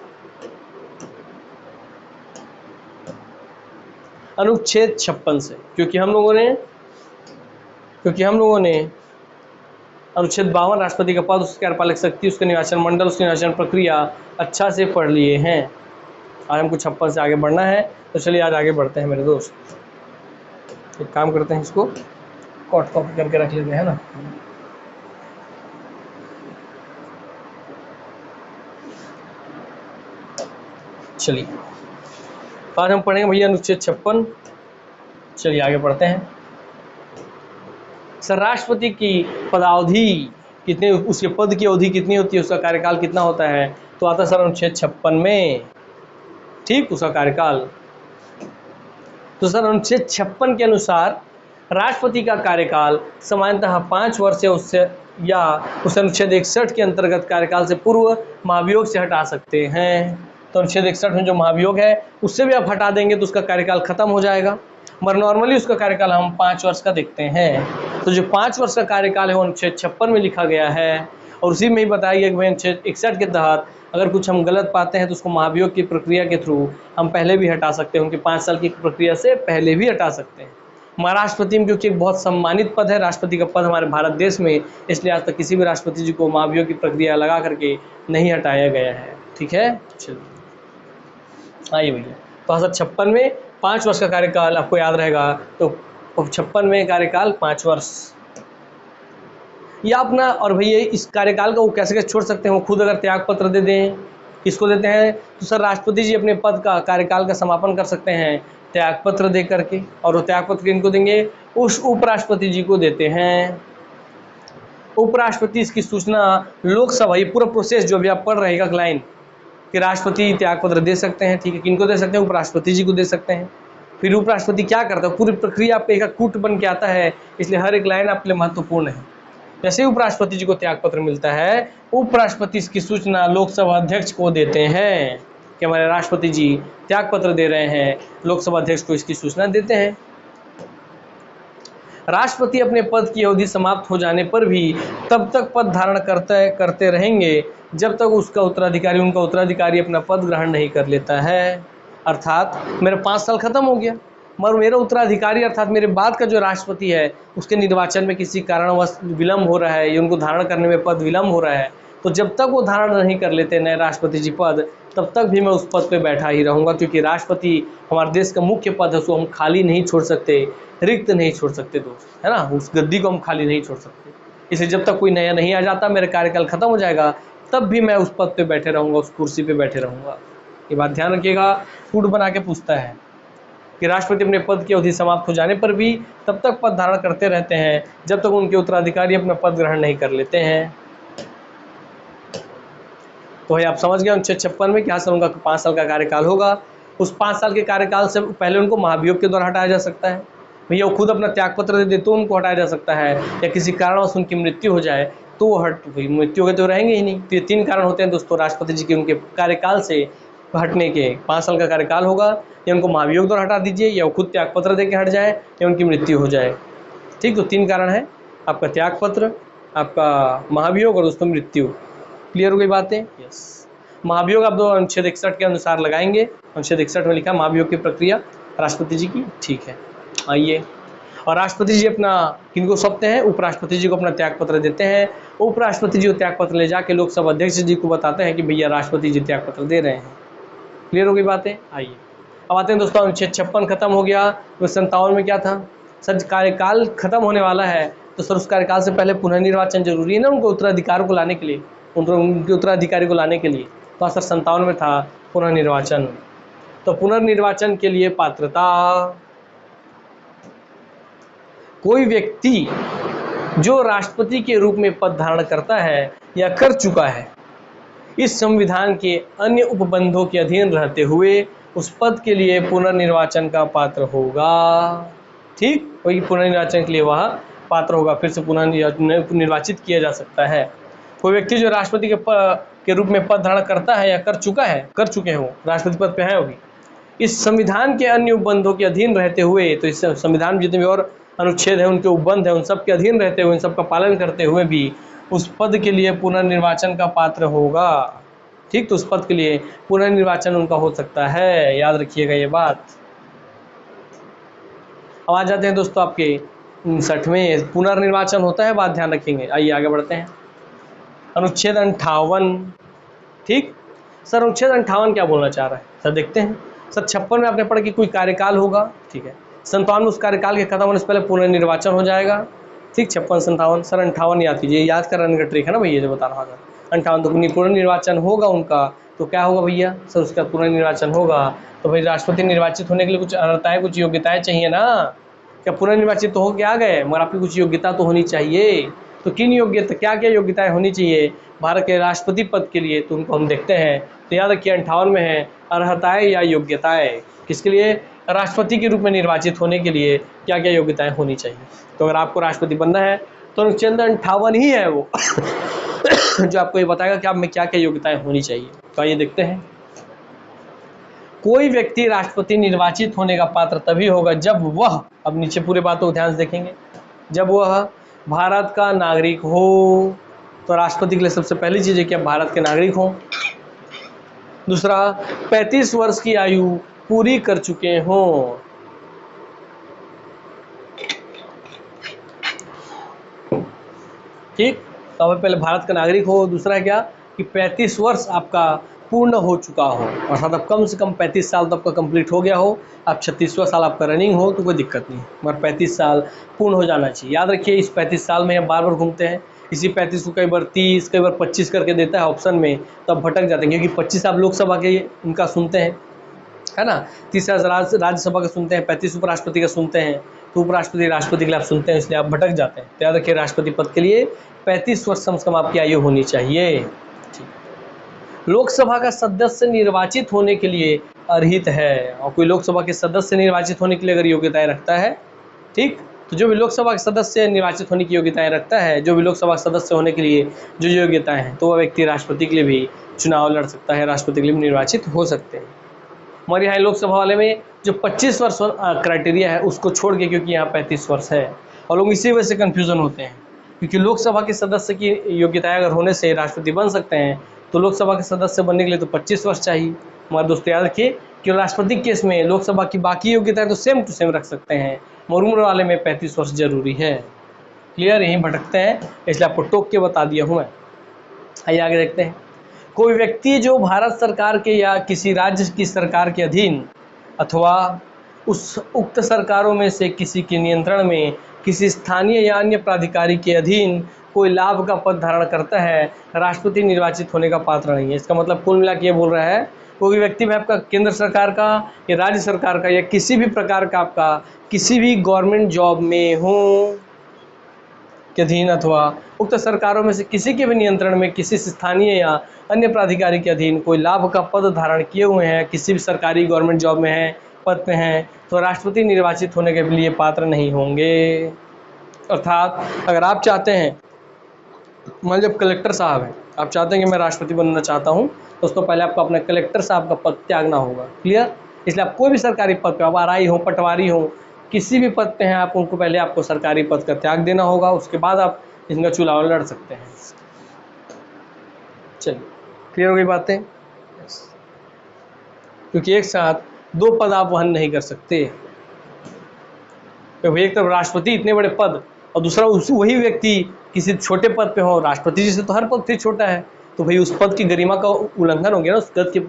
अनुच्छेद 56 से, क्योंकि हम लोगों ने अनुच्छेद 52 राष्ट्रपति का पद, उसकी कार्यपालक शक्ति, उसके निर्वाचन मंडल, उसकी निर्वाचन प्रक्रिया अच्छा से पढ़ लिए हैं। आज हमको 56 से आगे बढ़ना है, तो चलिए आज आगे बढ़ते हैं मेरे दोस्त। एक काम करते हैं, इसको कॉट कॉपी करके रख लेते हैं ना। चलिए आज हम पढ़ेंगे भैया अनुच्छेद 56। चलिए आगे बढ़ते हैं। सर राष्ट्रपति की पदावधि कितने, उसके पद की अवधि कितनी होती है, उसका कार्यकाल कितना होता है, तो आता है सर अनुच्छेद 56 में। ठीक, उसका कार्यकाल। तो सर अनुच्छेद 56 के अनुसार राष्ट्रपति का कार्यकाल सामान्यतः 5 वर्ष से उससे या उस अनुच्छेद 61 के अंतर्गत कार्यकाल से पूर्व महाभियोग से हटा सकते हैं। तो अनुच्छेद 61 में जो महाभियोग है उससे भी आप हटा देंगे तो उसका कार्यकाल खत्म हो जाएगा, मगर नॉर्मली उसका कार्यकाल हम 5 वर्ष का देखते हैं। तो जो 5 वर्ष का कार्यकाल है वो अनुच्छेद 56 में लिखा गया है, और उसी में ही बताया गया कि भाई अनुच्छेद 61 के तहत अगर कुछ हम गलत पाते हैं तो उसको महाभियोग की प्रक्रिया के थ्रू हम पहले भी हटा सकते हैं, उनके 5 साल की प्रक्रिया से पहले भी हटा सकते हैं। राष्ट्रपति में क्योंकि एक बहुत सम्मानित पद है, राष्ट्रपति का पद हमारे भारत देश में, इसलिए आज तक किसी भी राष्ट्रपति जी को महाभियोग की प्रक्रिया लगा करके नहीं हटाया गया है। ठीक है, चलिए आइए भैया। तो सर 56 में 5 वर्ष का कार्यकाल आपको याद रहेगा, तो 56 में कार्यकाल 5 वर्ष या अपना। और भैया इस कार्यकाल का वो कैसे छोड़ सकते हैं, वो खुद अगर त्याग पत्र दे दें, किसको देते हैं, तो सर राष्ट्रपति जी अपने पद का कार्यकाल का समापन कर सकते हैं त्याग पत्र दे करके। और वो त्याग पत्र किनको देंगे, उस उपराष्ट्रपति जी को देते हैं। उपराष्ट्रपति इसकी सूचना लोकसभा, ये पूरा प्रोसेस जो भी आप पढ़ रहेगा लाइन कि राष्ट्रपति त्याग पत्र दे सकते हैं। ठीक है, किनको दे सकते हैं, उपराष्ट्रपति जी को दे सकते हैं। फिर उपराष्ट्रपति क्या करता है, पूरी प्रक्रिया पे एक कूट बन के आता है, इसलिए हर एक लाइन आपके लिए महत्वपूर्ण है। जैसे ही उपराष्ट्रपति जी को त्याग पत्र मिलता है, उपराष्ट्रपति इसकी सूचना लोकसभा अध्यक्ष को देते हैं कि हमारे राष्ट्रपति जी त्याग पत्र दे रहे हैं, लोकसभा अध्यक्ष को इसकी सूचना देते हैं। राष्ट्रपति अपने पद की अवधि समाप्त हो जाने पर भी तब तक पद धारण करते रहेंगे जब तक उनका उत्तराधिकारी अपना पद ग्रहण नहीं कर लेता है। अर्थात मेरा 5 साल खत्म हो गया, मगर मेरा उत्तराधिकारी अर्थात मेरे बाद का जो राष्ट्रपति है उसके निर्वाचन में किसी कारणवश विलम्ब हो रहा है या उनको धारण करने में पद विलम्ब हो रहा है, तो जब तक वो धारण नहीं कर लेते नए राष्ट्रपति जी पद, तब तक भी मैं उस पद पे बैठा ही रहूँगा, क्योंकि राष्ट्रपति हमारे देश का मुख्य पद है, उसको हम खाली नहीं छोड़ सकते, रिक्त नहीं छोड़ सकते दोस्त, है ना। उस गद्दी को हम खाली नहीं छोड़ सकते, इसलिए जब तक कोई नया नहीं आ जाता, मेरा कार्यकाल खत्म हो जाएगा, तब भी मैं उस पद पे बैठे रहूँगा, उस कुर्सी पे बैठे रहूँगा। ये बात ध्यान रखिएगा। फूड बना के पूछता है कि राष्ट्रपति अपने पद की अवधि समाप्त हो जाने पर भी तब तक पद धारण करते रहते हैं जब तक उनके उत्तराधिकारी अपना पद ग्रहण नहीं कर लेते हैं। तो भाई आप समझ गए अनुच्छेद 56 में क्या सर उनका 5 साल का कार्यकाल होगा। उस 5 साल के कार्यकाल से पहले उनको महाभियोग के द्वारा हटाया जा सकता है, भैया वो खुद अपना त्याग पत्र दे दे तो उनको हटाया जा सकता है, या किसी कारणवश उनकी मृत्यु हो जाए तो वो मृत्यु के तो रहेंगे ही नहीं। तो ये 3 कारण होते हैं दोस्तों राष्ट्रपति जी के उनके कार्यकाल से हटने के। 5 साल का कार्यकाल होगा, या उनको महाभियोग द्वारा हटा दीजिए, या वो खुद त्याग पत्र दे के हट जाए, या उनकी मृत्यु हो जाए। ठीक, तो 3 कारण है, आपका त्याग पत्र, आपका महाभियोग और दोस्तों मृत्यु। क्लियर हो गई बातें। यस, महाभियोग आप दो अनुच्छेद 61 के अनुसार लगाएंगे। अनुच्छेद 61 में लिखा महाभियोग की प्रक्रिया राष्ट्रपति जी की। ठीक है, आइए। और राष्ट्रपति जी अपना किनको सौंपते हैं, उपराष्ट्रपति जी को अपना त्याग पत्र देते हैं। उपराष्ट्रपति जी को त्याग पत्र ले जाके लोकसभा अध्यक्ष जी को बताते हैं कि भैया राष्ट्रपति जी त्याग पत्र दे रहे हैं। क्लियर हो गई बातें। आइए अब आते हैं दोस्तों, अनुच्छेद 56 खत्म हो गया। तो 57 में क्या था, सर कार्यकाल खत्म होने वाला है, तो सर उस कार्यकाल से पहले पुनर्निर्वाचन जरूरी है ना, उनको उत्तराधिकार को लाने के लिए, उनके उत्तराधिकारी को लाने के लिए। तो सर 57 में था पुनर्निर्वाचन। तो पुनर्निर्वाचन के लिए पात्रता, कोई व्यक्ति जो राष्ट्रपति के रूप में पद धारण करता है या कर चुका है, इस संविधान के अन्य उपबंधों के अधीन रहते हुए उस पद के लिए पुनर्निर्वाचन का पात्र होगा। ठीक, वही पुनर्निर्वाचन के लिए वह पात्र होगा, फिर से पुनः निर्वाचित किया जा सकता है। कोई व्यक्ति जो राष्ट्रपति के रूप में पद धारण करता है या कर चुके हो, राष्ट्रपति पद पे है अभी, इस संविधान के अन्य उपबंधों के अधीन रहते हुए, तो इस संविधान में जितने भी और अनुच्छेद है, उनके उपबंध है, उन सब के अधीन रहते हुए, इन सब का पालन करते हुए भी उस पद के लिए पुनर्निर्वाचन का पात्र होगा। ठीक, तो उस पद के लिए पुनर्निर्वाचन उनका हो सकता है, याद रखिएगा ये बात। अब आ जाते हैं दोस्तों आपके 59वें, पुनर्निर्वाचन होता है, बात ध्यान रखेंगे। आइए आगे बढ़ते हैं। अनुच्छेद 58। ठीक सर, अनुच्छेद 58 क्या बोलना चाह रहा है सर, देखते हैं। सर 56 में आपने पढ़ा कि कोई कार्यकाल होगा, ठीक है। 57 में उस कार्यकाल के खत्म होने से पहले पुनर्निर्वाचन हो जाएगा। ठीक, 56 57। सर 58 याद कीजिए, याद कराने का ट्रिक है ना भैया, जो बता रहा था। 58 तो पुनर्निर्वाचन होगा उनका, तो क्या होगा भैया सर, उसका पुनर्निर्वाचन होगा तो भाई राष्ट्रपति निर्वाचित होने के लिए कुछ अर्हताएं, कुछ योग्यताएं चाहिए ना। क्या पुनर्निर्वाचित तो हो के आ गए, मगर आपकी कुछ योग्यता तो होनी चाहिए। तो किन योग्यता, क्या क्या योग्यताएं होनी चाहिए भारत के राष्ट्रपति पद के लिए, तो उनको हम देखते हैं। तो याद रखिए 58 में है अर्हताएं या योग्यताएं, किसके लिए, राष्ट्रपति के रूप में निर्वाचित होने के लिए क्या क्या योग्यताएं होनी चाहिए। तो अगर आपको राष्ट्रपति बनना है तो अनुच्छेद 58 ही है वो जो आपको ये बताएगा कि आप में क्या क्या योग्यताएं होनी चाहिए। तो आइए देखते हैं। कोई व्यक्ति राष्ट्रपति निर्वाचित होने का पात्र तभी होगा जब वह, अब नीचे पूरे बातों को ध्यान से देखेंगे, जब वह भारत का नागरिक हो। तो राष्ट्रपति के लिए सबसे पहली चीज है कि आप भारत के नागरिक हो। दूसरा, 35 वर्ष की आयु पूरी कर चुके हों। ठीक, तो अब पहले भारत का नागरिक हो। दूसरा क्या कि 35 वर्ष आपका पूर्ण हो चुका हो, अर्थात अब कम से कम 35 साल तो आपका कंप्लीट हो गया हो। आप 36वां साल आपका रनिंग हो तो कोई दिक्कत नहीं, मगर 35 साल पूर्ण हो जाना चाहिए। याद रखिए इस 35 साल में हम बार बार घूमते हैं, इसी 35 को कई बार 30, कई बार 25 करके देता है ऑप्शन में, तो आप भटक जाते हैं। क्योंकि 25 आप लोकसभा के उनका सुनते हैं, है ना, 30 राज्यसभा का सुनते हैं, 35 उपराष्ट्रपति का सुनते हैं, तो उपराष्ट्रपति राष्ट्रपति के लिए आप सुनते हैं, इसलिए आप भटक जाते हैं। तो याद रखिए राष्ट्रपति पद के लिए 35 वर्ष कम से कम आपकी आयु होनी चाहिए। लोकसभा का सदस्य निर्वाचित होने के लिए अर्हित है, और कोई लोकसभा के सदस्य निर्वाचित होने के लिए अगर योग्यताएं रखता है, ठीक, तो जो भी लोकसभा के सदस्य निर्वाचित होने की योग्यताएं रखता है, जो भी लोकसभा सदस्य होने के लिए जो योग्यताएं हैं, तो वह व्यक्ति राष्ट्रपति के लिए भी चुनाव लड़ सकता है, राष्ट्रपति के लिए निर्वाचित हो सकते हैं। मगर यहाँ लोकसभा वाले में जो 25 वर्ष क्राइटेरिया है उसको छोड़ के, क्योंकि यहाँ 35 वर्ष है, और लोग इसी वजह से कन्फ्यूज़न होते हैं। क्योंकि लोकसभा के सदस्य की योग्यताएं अगर होने से राष्ट्रपति बन सकते हैं, तो लोकसभा के सदस्य बनने के लिए तो 25 वर्ष चाहिए। मगर दोस्तों याद रखिए कि राष्ट्रपति केस में लोकसभा की बाकी योग्यताएं तो सेम टू सेम रख सकते हैं, मगर उम्र वाले में 35 वर्ष जरूरी है। क्लियर, यहीं भटकते हैं, इसलिए आपको टोक के बता दिया हूँ मैं। आइए आगे देखते हैं। कोई व्यक्ति जो भारत सरकार के या किसी राज्य की सरकार के अधीन अथवा उस उक्त सरकारों में से किसी के नियंत्रण में किसी स्थानीय या अन्य प्राधिकारी के अधीन कोई लाभ का पद धारण करता है, राष्ट्रपति निर्वाचित होने का पात्र नहीं है। इसका मतलब कुल मिला के ये बोल रहा है, कोई व्यक्ति भी आपका केंद्र सरकार का या राज्य सरकार का या किसी भी प्रकार का आपका किसी भी गवर्नमेंट जॉब में हो के अधीन अथवा उक्त सरकारों में से किसी के भी नियंत्रण में किसी स्थानीय या अन्य प्राधिकारी के अधीन कोई लाभ का पद धारण किए हुए हैं, किसी भी सरकारी गवर्नमेंट जॉब में हैं, पद पे हैं, तो राष्ट्रपति निर्वाचित होने के लिए पात्र नहीं होंगे। अर्थात अगर आप चाहते हैं, मान लीजिए कलेक्टर साहब हैं, आप चाहते हैं कि मैं राष्ट्रपति बनना चाहता हूं, तो उसको पहले आपको अपना कलेक्टर साहब का पद त्यागना होगा। क्लियर, इसलिए आप कोई भी सरकारी पद पे, आप आरआई हो, पटवारी हो, किसी भी पद पे हैं आप, उनको पहले आपको सरकारी पद का त्याग देना होगा, उसके बाद आप इनका चुनाव लड़ सकते हैं। चलिए क्लियर हो गई बातें, क्योंकि एक साथ दो पद आप वहन नहीं कर सकते। तो एक तरफ राष्ट्रपति इतने बड़े पद, और दूसरा वही व्यक्ति किसी छोटे पद पे हो। राष्ट्रपति जी से तो हर पद फिर छोटा है, तो भाई उस पद की गरिमा का उल्लंघन हो गया ना, उस पद के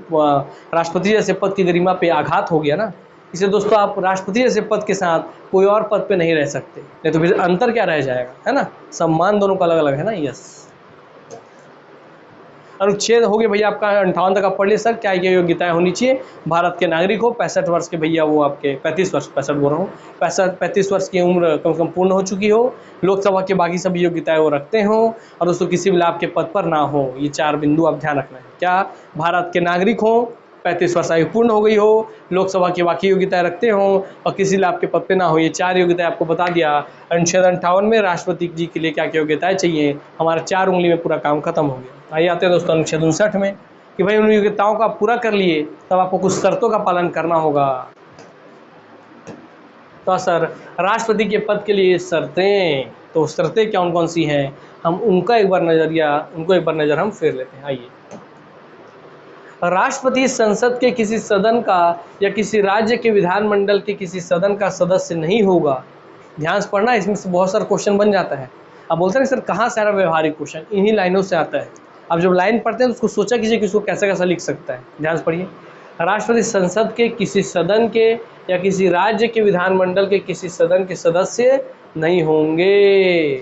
राष्ट्रपति जैसे पद की गरिमा पे आघात हो गया ना। इसलिए दोस्तों आप राष्ट्रपति जैसे पद के साथ कोई और पद पे नहीं रह सकते, नहीं तो फिर अंतर क्या रह जाएगा, है ना, सम्मान दोनों का अलग अलग है ना। यस, अनुच्छेद हो गए भैया आपका 58 तक आप पढ़ लिए। सर क्या क्या योग्यताएं होनी चाहिए, भारत के नागरिक हो, 65 वर्ष के भैया वो आपके 35 वर्ष 65 बोल रहा हूँ 35 वर्ष की उम्र कम से कम पूर्ण हो चुकी हो, लोकसभा के बाकी सभी योग्यताएं वो रखते हो, और दोस्तों किसी भी लाभ के पद पर ना हो। ये 4 बिंदु आप ध्यान रखना है। क्या, भारत के नागरिक हो, 35 वर्ष आयु पूर्ण हो गई हो, लोकसभा की वाकई योग्यता रखते हो और किसी लाभ के पद पे ना हो। ये 4 योग्यताएं आपको बता दिया। अनुच्छेद 58 में राष्ट्रपति जी के लिए क्या क्या योग्यताएं चाहिए, हमारा 4 उंगली में पूरा काम खत्म हो गया। आइए आते हैं दोस्तों अनुच्छेद 59 में कि भाई उन योग्यताओं को आप पूरा कर लिए तब आपको कुछ शर्तों का पालन करना होगा। तो सर राष्ट्रपति के पद के लिए शर्तें, तो शर्तें कौन कौन सी हैं, हम उनको एक बार नज़र हम फेर लेते हैं। आइए, राष्ट्रपति संसद के किसी सदन का या किसी राज्य के विधानमंडल के किसी सदन का सदस्य नहीं होगा। ध्यान से पढ़ना, इसमें से बहुत सारा क्वेश्चन बन जाता है। अब बोलते हैं सर कहाँ से आ रहा व्यवहारिक क्वेश्चन, इन्हीं लाइनों से आता है। अब जब लाइन पढ़ते हैं तो उसको सोचा कीजिए कि उसको कैसा कैसा लिख सकता है। ध्यान से पढ़िए, राष्ट्रपति संसद के किसी सदन के या किसी राज्य के विधानमंडल के किसी सदन के सदस्य नहीं होंगे।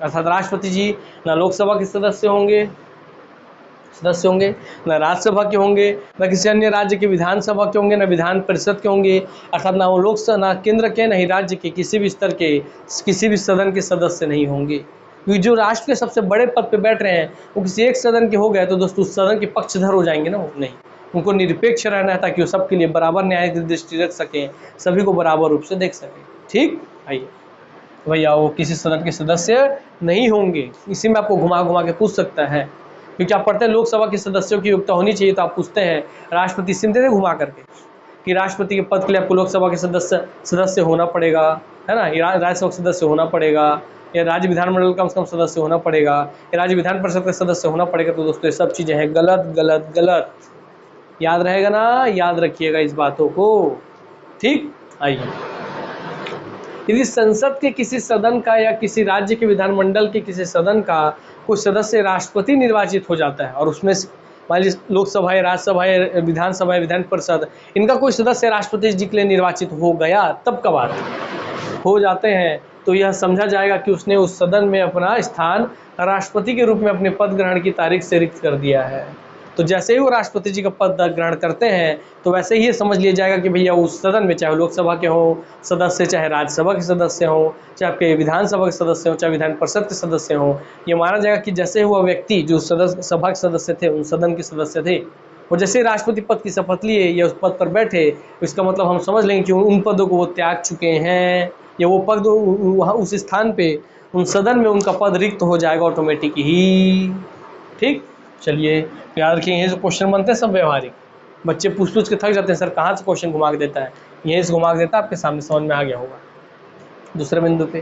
अर्थात राष्ट्रपति जी ना लोकसभा के सदस्य होंगे न राज्यसभा के होंगे, न किसी अन्य राज्य के विधानसभा के होंगे, न विधान परिषद के होंगे। अर्थात ना वो लोकसभा, ना केंद्र के, न ही राज्य के किसी भी स्तर के किसी भी सदन के सदस्य नहीं होंगे। क्योंकि जो राष्ट्र के सबसे बड़े पद पे बैठ रहे हैं वो किसी एक सदन के हो गए तो दोस्तों उस सदन के पक्षधर हो जाएंगे ना, वो नहीं। उनको निरपेक्ष रहना है ताकि वो सबके लिए बराबर न्याय की दृष्टि रख सकें, सभी को बराबर रूप से देख सकें। ठीक, आइए भैया वो किसी सदन के सदस्य नहीं होंगे, इसी में आपको घुमा घुमा के पूछ सकता है। क्योंकि आप पढ़ते हैं लोकसभा के सदस्यों की योग्यता होनी चाहिए, तो आप पूछते हैं राष्ट्रपति सिंधे घुमा करके कि राष्ट्रपति के पद के लिए आपको लोकसभा के सदस्य होना पड़ेगा, है ना, राज्यसभा के सदस्य होना पड़ेगा, या राज्य विधानमंडल कम से कम सदस्य होना पड़ेगा, या राज्य विधान परिषद का सदस्य होना पड़ेगा। तो दोस्तों ये सब चीज़ें हैं गलत गलत गलत। याद रहेगा ना, याद रखिएगा इस बातों को। ठीक, आइए, यदि संसद के किसी सदन का या किसी राज्य के विधानमंडल के किसी सदन का कोई सदस्य राष्ट्रपति निर्वाचित हो जाता है और उसमें मान लीजिए लोकसभा या राज्यसभा या विधानसभा या विधान परिषद, इनका कोई सदस्य राष्ट्रपति जी के लिए निर्वाचित हो गया, तब का बात हो जाते हैं, तो यह समझा जाएगा कि उसने उस सदन में अपना स्थान राष्ट्रपति के रूप में अपने पद ग्रहण की तारीख से रिक्त कर दिया है। तो जैसे ही वो राष्ट्रपति जी का पद ग्रहण करते हैं तो वैसे ही ये समझ लिया जाएगा कि भैया उस सदन में चाहे लोकसभा के हो सदस्य, चाहे राज्यसभा के सदस्य हो, चाहे आपके विधानसभा के सदस्य हो, चाहे विधान परिषद के सदस्य हो, ये माना जाएगा कि जैसे हुआ व्यक्ति जो सभा के सदस्य थे, उन सदन के सदस्य थे, और जैसे ही राष्ट्रपति पद की शपथ लिए या उस पद पर बैठे, इसका मतलब हम समझ लेंगे कि उन पदों को वो त्याग चुके हैं, या वो पद वहाँ उस स्थान पे उन सदन में उनका पद रिक्त हो जाएगा ऑटोमेटिक ही। ठीक, चलिए याद रखिए, यही जो क्वेश्चन बनते हैं सब व्यवहारिक, बच्चे पूछ के थक जाते हैं सर कहाँ से क्वेश्चन घुमा के देता है, यहीं से घुमा के देता है, आपके सामने समझ में आ गया होगा। दूसरे बिंदु पे,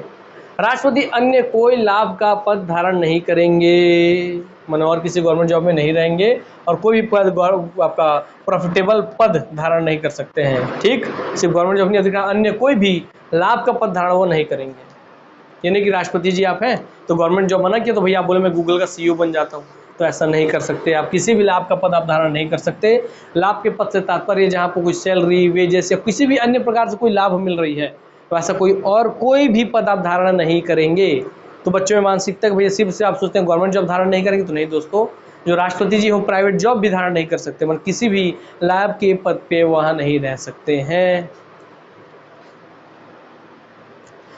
राष्ट्रपति अन्य कोई लाभ का पद धारण नहीं करेंगे, मन और किसी गवर्नमेंट जॉब में नहीं रहेंगे और कोई भी पद आपका प्रॉफिटेबल पद धारण नहीं कर सकते हैं। ठीक, सिर्फ गवर्नमेंट जॉब नहीं, अधिकार अन्य कोई भी लाभ का पद धारण वो नहीं करेंगे। यानी कि राष्ट्रपति जी आप हैं तो गवर्नमेंट जॉब मना किया तो भैया आप बोले मैं गूगल का CEO बन जाता हूँ, तो ऐसा नहीं कर सकते आप। किसी भी लाभ का पद आप धारण नहीं कर सकते। लाभ के पद से तात्पर्य जहाँ आपको कोई सैलरी, वेजेस या किसी भी अन्य प्रकार से कोई लाभ मिल रही है, तो ऐसा कोई भी पद आप धारण नहीं करेंगे। तो बच्चों में मानसिकता भैया सिर्फ से आप सोचते हैं गवर्नमेंट जॉब धारण नहीं करेंगे, तो नहीं दोस्तों, जो राष्ट्रपति जी हो प्राइवेट जॉब भी धारण नहीं कर सकते, मतलब किसी भी लाभ के पद पे वहाँ नहीं रह सकते हैं।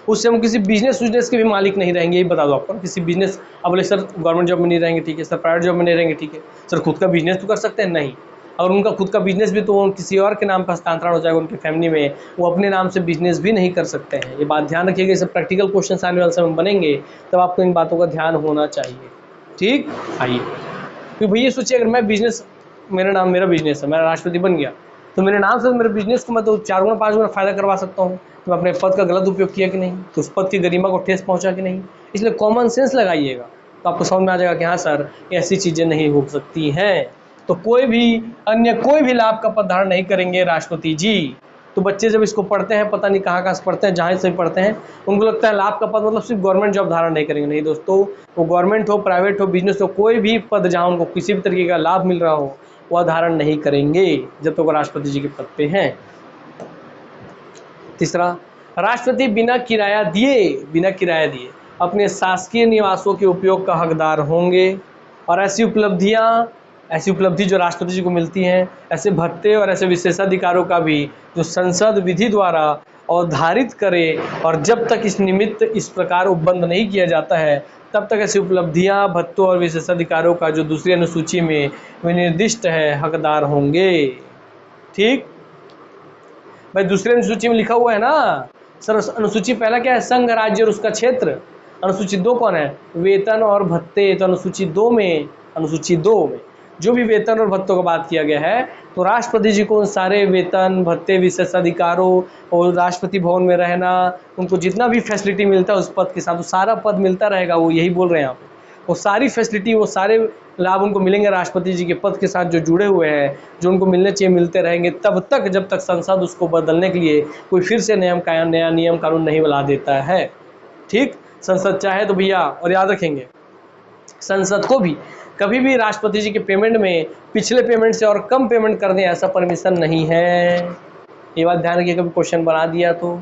उससे हम किसी बिजनेस के भी मालिक नहीं रहेंगे, ये बता दो आपको। किसी बिजनेस, अब बोले सर गवर्नमेंट जॉब में नहीं रहेंगे, ठीक है सर, प्राइवेट जॉब में नहीं रहेंगे, ठीक है सर, खुद का बिजनेस तो कर सकते हैं, नहीं। और उनका खुद का बिजनेस भी तो किसी और के नाम पर हस्तांतरण हो जाएगा उनकी फैमिली में, वो अपने नाम से बिजनेस भी नहीं कर सकते हैं। ये बात ध्यान रखिएगा, इसे प्रैक्टिकल क्वेश्चन आने वाले समय बनेंगे तब आपको इन बातों का ध्यान होना चाहिए। ठीक, आइए, तो भैया सोचिए अगर मैं बिजनेस, मेरा बिजनेस है, मेरा राष्ट्रपति बन गया, तो मेरे नाम से मेरे बिजनेस को मैं तो 4 गुना 5 गुना फायदा करवा सकता हूँ। तो मैं अपने पद का गलत उपयोग किया कि नहीं, तो उस पद की गरिमा को ठेस पहुँचा कि नहीं। इसलिए कॉमन सेंस लगाइएगा तो आपको समझ में आ जाएगा कि हाँ सर ऐसी चीज़ें नहीं हो सकती हैं। तो कोई भी लाभ का पद धारण नहीं करेंगे राष्ट्रपति जी। तो बच्चे जब इसको पढ़ते हैं, पता नहीं कहाँ से पढ़ते हैं, जहाँ से पढ़ते हैं, उनको लगता है लाभ का पद मतलब सिर्फ गवर्नमेंट जॉब धारण नहीं करेंगे। नहीं दोस्तों, वो गवर्नमेंट हो, प्राइवेट हो, बिजनेस हो, कोई भी पद जहाँ उनको किसी भी तरीके का लाभ मिल रहा हो वह धारण नहीं करेंगे जब तक वो राष्ट्रपति जी के पद पे हैं। तीसरा, राष्ट्रपति बिना किराया दिए अपने शासकीय निवासों के उपयोग का हकदार होंगे, और ऐसी उपलब्धि जो राष्ट्रपति जी को मिलती हैं, ऐसे भत्ते और ऐसे विशेषाधिकारों का भी जो संसद विधि द्वारा अवधारित करे, और जब तक इस निमित्त इस प्रकार उपबंध नहीं किया जाता है तब तक ऐसी उपलब्धियां, भत्तों और विशेषाधिकारों का जो दूसरी अनुसूची में विनिर्दिष्ट है हकदार होंगे। ठीक भाई, दूसरे अनुसूची में लिखा हुआ है ना सर, अनुसूची पहला क्या है, संघ राज्य और उसका क्षेत्र। अनुसूची 2 कौन है, वेतन और भत्ते। तो अनुसूची दो में जो भी वेतन और भत्तों का बात किया गया है, तो राष्ट्रपति जी को उन सारे वेतन भत्ते विशेषाधिकारों और राष्ट्रपति भवन में रहना, उनको जितना भी फैसिलिटी मिलता है उस पद के साथ, वो सारा पद मिलता रहेगा, वो यही बोल रहे हैं यहाँ पे। वो सारी फैसिलिटी, वो सारे लाभ उनको मिलेंगे राष्ट्रपति जी के पद के साथ जो जुड़े हुए हैं, जो उनको मिलने चाहिए मिलते रहेंगे तब तक, जब तक संसद उसको बदलने के लिए कोई फिर से नया नियम कानून नहीं बना देता है। ठीक, संसद चाहे तो भैया, और याद रखेंगे संसद को भी कभी भी राष्ट्रपति जी के पेमेंट में पिछले पेमेंट से और कम पेमेंट कर दें ऐसा परमिशन नहीं है। ये बात ध्यान रखिए, कभी क्वेश्चन बना दिया तो।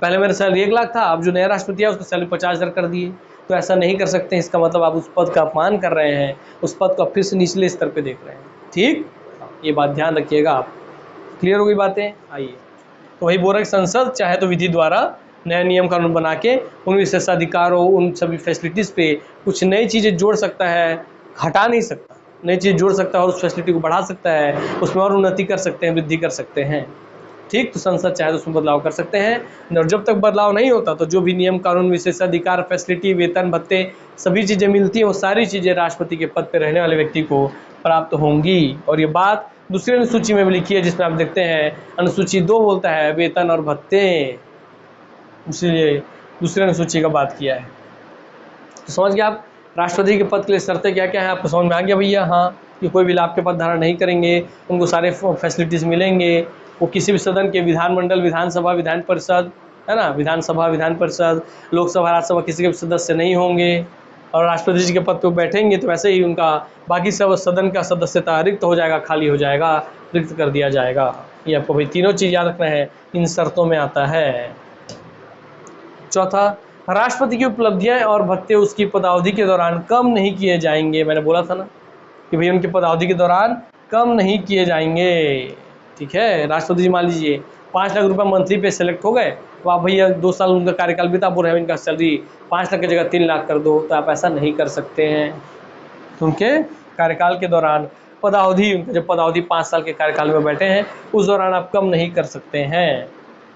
पहले मेरा सैलरी 1 लाख था, अब जो नया राष्ट्रपति है उसका सैलरी 50,000 कर दिए, तो ऐसा नहीं कर सकते। इसका मतलब आप उस पद का अपमान कर रहे हैं, उस पद को फिर से निचले स्तर पे देख रहे हैं। ठीक, ये बात ध्यान रखिएगा आप। क्लियर हो गई बातें? आइए, तो वही बोल रहे संसद चाहे तो विधि द्वारा नया नियम कानून बना के उन विशेषाधिकारों, उन सभी फैसिलिटीज़ पे कुछ नई चीज़ें जोड़ सकता है, हटा नहीं सकता। नई चीज़ जोड़ सकता है और उस फैसिलिटी को बढ़ा सकता है, उसमें और उन्नति कर सकते हैं, वृद्धि कर सकते हैं। ठीक, तो संसद चाहे तो उसमें बदलाव कर सकते हैं, और जब तक बदलाव नहीं होता तो जो भी नियम कानून विशेषाधिकार फैसिलिटी वेतन भत्ते सभी चीज़ें मिलती हैं, वो सारी चीज़ें राष्ट्रपति के पद पर रहने वाले व्यक्ति को प्राप्त होंगी। और ये बात दूसरी अनुसूची में भी लिखी है, जिसमें आप देखते हैं अनुसूची 2 बोलता है वेतन और भत्ते, इसलिए दूसरी अनुसूची का बात किया है। तो समझ गए आप राष्ट्रपति के पद के लिए शर्तें क्या क्या है, आपको समझ में आ गया भैया? हाँ, कि कोई भी लाभ के पद धारण नहीं करेंगे, उनको सारे फैसिलिटीज़ मिलेंगे, वो किसी भी सदन के विधानमंडल, विधानसभा, विधान परिषद, है ना, विधानसभा, विधान परिषद, लोकसभा, राज्यसभा किसी के भी सदस्य नहीं होंगे, और राष्ट्रपति जी के पद पर बैठेंगे तो वैसे ही उनका बाकी सब सदन का सदस्यता रिक्त हो जाएगा, खाली हो जाएगा, रिक्त कर दिया जाएगा। ये आपको भाई तीनों चीज़ याद रखना है, इन शर्तों में आता है। चौथा, राष्ट्रपति की उपलब्धियां और भत्ते उसकी पदावधि के दौरान कम नहीं किए जाएंगे। मैंने बोला था ना कि भाई उनकी पदावधि के दौरान कम नहीं किए जाएंगे। ठीक है, राष्ट्रपति जी मान लीजिए 5 लाख रुपये मंथली पे सेलेक्ट हो गए, तो आप भैया 2 साल उनका कार्यकाल बीता, बोल रहे हैं इनका सैलरी 5 लाख की जगह 3 लाख कर दो, तो आप ऐसा नहीं कर सकते हैं। तो उनके कार्यकाल के दौरान पदावधि, जब पदावधि 5 साल के कार्यकाल में बैठे हैं उस दौरान आप कम नहीं कर सकते हैं।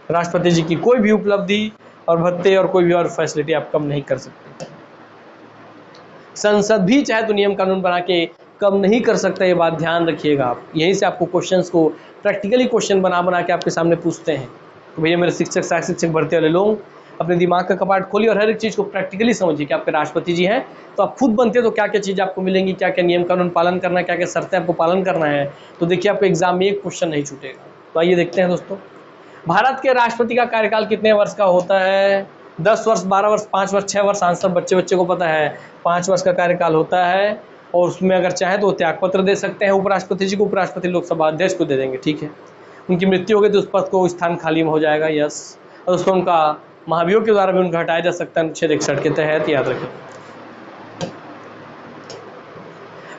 राष्ट्रपति जी की कोई भी उपलब्धि और भत्ते और कोई भी और फैसिलिटी आप कम नहीं कर सकते। संसद भी चाहे तो नियम कानून बना के कम नहीं कर सकता, ये बात ध्यान रखिएगा आप। यहीं से आपको क्वेश्चंस को प्रैक्टिकली क्वेश्चन बना के आपके सामने पूछते हैं। तो भैया मेरे शिक्षक, सहायक शिक्षक भर्ती वाले लोग अपने दिमाग का कपाट खोलिए और हर एक चीज़ को प्रैक्टिकली समझिए कि आपके राष्ट्रपति जी हैं तो आप खुद बनते तो क्या क्या चीज़ आपको मिलेंगी, क्या क्या नियम कानून पालन करना है, क्या क्या शर्तें आपको पालन करना है। तो देखिए आपको एग्जाम में एक क्वेश्चन नहीं छूटेगा। तो आइए देखते हैं दोस्तों, भारत के राष्ट्रपति का कार्यकाल कितने वर्ष का होता है? 10 वर्ष, 12 वर्ष, 5 वर्ष, 6 वर्ष? आंसर बच्चे को पता है, 5 वर्ष का कार्यकाल होता है। और उसमें अगर चाहे तो त्यागपत्र दे सकते हैं उपराष्ट्रपति जी को, उपराष्ट्रपति लोकसभा अध्यक्ष को दे देंगे। ठीक है, उनकी मृत्यु हो गई तो उस पद को स्थान खाली हो जाएगा। यस, और उसको उनका महाभियोग के द्वारा भी उनका हटाया जा सकता है, अनुच्छेद 61 के तहत, याद रखें।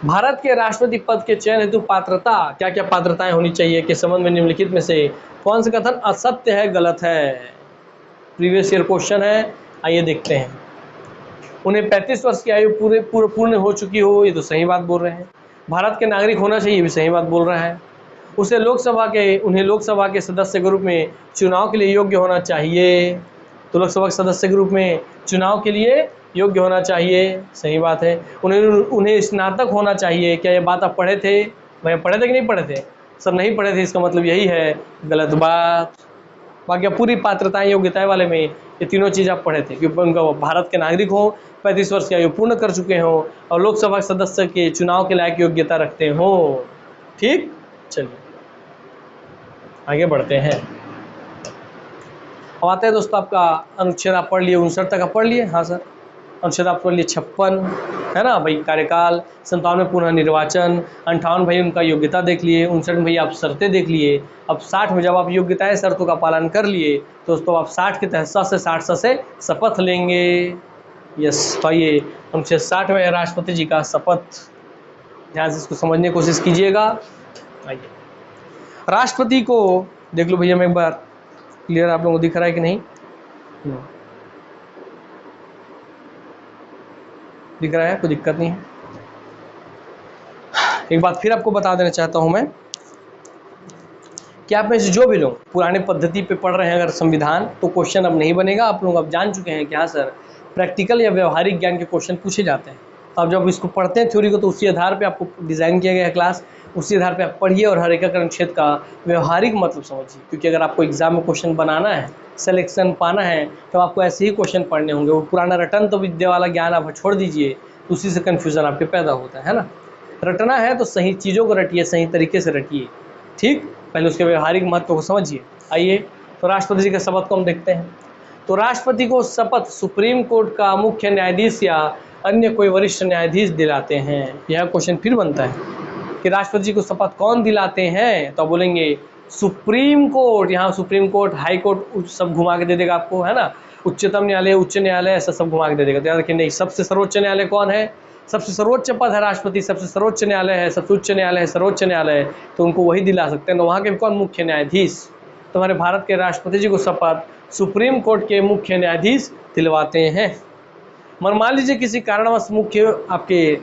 भारत के राष्ट्रपति पद के चयन हेतु पात्रता, क्या क्या पात्रताएं होनी चाहिए के संबंध में निम्नलिखित में से कौन सा कथन असत्य है, गलत है? प्रीवियस ईयर क्वेश्चन है, आइए देखते हैं। उन्हें 35 वर्ष की आयु पूर्ण हो चुकी हो, ये तो सही बात बोल रहे हैं। भारत के नागरिक होना चाहिए, भी सही बात बोल रहा है। उन्हें लोकसभा के सदस्य के रूप में चुनाव के लिए योग्य होना चाहिए, तो लोकसभा के सदस्य के रूप में चुनाव के लिए योग्य होना चाहिए, सही बात है। उन्हें स्नातक होना चाहिए, क्या ये बात आप पढ़े थे? भाई पढ़े थे कि नहीं पढ़े थे? सर नहीं पढ़े थे, इसका मतलब यही है, गलत बात। बाकी पूरी पात्रताएं योग्यताएं वाले में ये तीनों चीज़ आप पढ़े थे कि उनका भारत के नागरिक हो, 35 वर्ष की आयु पूर्ण कर चुके हों और लोकसभा सदस्य के चुनाव के लायक योग्यता रखते हो। ठीक, चलिए आगे बढ़ते हैं। अब आते हैं दोस्तों, आपका अनुच्छेद आप पढ़ लिए 59 तक आप पढ़ लिए? हाँ सर, अनुच्छेद आप पढ़ लिए 56, है ना भाई, कार्यकाल। 57 में पुनः निर्वाचन। 58 भाई उनका योग्यता देख लिए। 59 में भाई आप शर्तें देख लिए। अब 60 में जब आप योग्यताएं शर्तों का पालन कर लिए तो दोस्तों आप 60 के तहत 60 से शपथ लेंगे। यस, तो आइए अनुच्छेद 60 में राष्ट्रपति जी का शपथ, ध्यान से इसको समझने की कोशिश कीजिएगा। आइए, राष्ट्रपति को देख लो भैया, मैं एक बार, क्लियर आप लोगों को दिख रहा है कि नहीं? दिख रहा है, कोई दिक्कत नहीं है। एक बात फिर आपको बता देना चाहता हूं मैं कि आप में से जो भी लोग पुराने पद्धति पे पढ़ रहे हैं अगर संविधान, तो क्वेश्चन अब नहीं बनेगा। आप लोग अब जान चुके हैं कि हाँ सर, प्रैक्टिकल या व्यवहारिक ज्ञान के क्वेश्चन पूछे जाते हैं। तो आप जब इसको पढ़ते हैं थ्योरी को, तो उसी आधार पे आपको डिज़ाइन किया गया है क्लास, उसी आधार पे आप पढ़िए और हर एकीकरण अनुच्छेद का व्यवहारिक मतलब समझिए। क्योंकि अगर आपको एग्जाम में क्वेश्चन बनाना है, सिलेक्शन पाना है, तो आपको ऐसे ही क्वेश्चन पढ़ने होंगे। वो पुराना रटन तो विद्या वाला ज्ञान आप छोड़ दीजिए, उसी से कन्फ्यूज़न आपके पैदा होता है ना। रटना है तो सही चीज़ों को रटिए, सही तरीके से रटिए, ठीक। पहले उसके व्यवहारिक महत्व को समझिए। आइए तो राष्ट्रपति जी के शपथ को हम देखते हैं। तो राष्ट्रपति को शपथ सुप्रीम कोर्ट का मुख्य न्यायाधीश या अन्य कोई वरिष्ठ न्यायाधीश दिलाते हैं। यह क्वेश्चन फिर बनता है कि राष्ट्रपति जी को शपथ कौन दिलाते हैं, तो बोलेंगे सुप्रीम कोर्ट। यहाँ सुप्रीम कोर्ट, हाई कोर्ट सब घुमा के दे देगा आपको, है ना। उच्चतम न्यायालय, उच्च न्यायालय, ऐसा सब घुमा के दे देगा। तो याद रखिए, नहीं, सबसे सर्वोच्च न्यायालय कौन है, सबसे सर्वोच्च पद है राष्ट्रपति, सबसे सर्वोच्च न्यायालय है, सबसे उच्च न्यायालय है, सर्वोच्च न्यायालय है, तो उनको वही दिला सकते हैं। तो वहाँ के कौन, मुख्य न्यायाधीश। तो हमारे भारत के राष्ट्रपति जी को शपथ सुप्रीम कोर्ट के मुख्य न्यायाधीश दिलवाते हैं। मगर मान लीजिए किसी कारणवश मुख्य आपके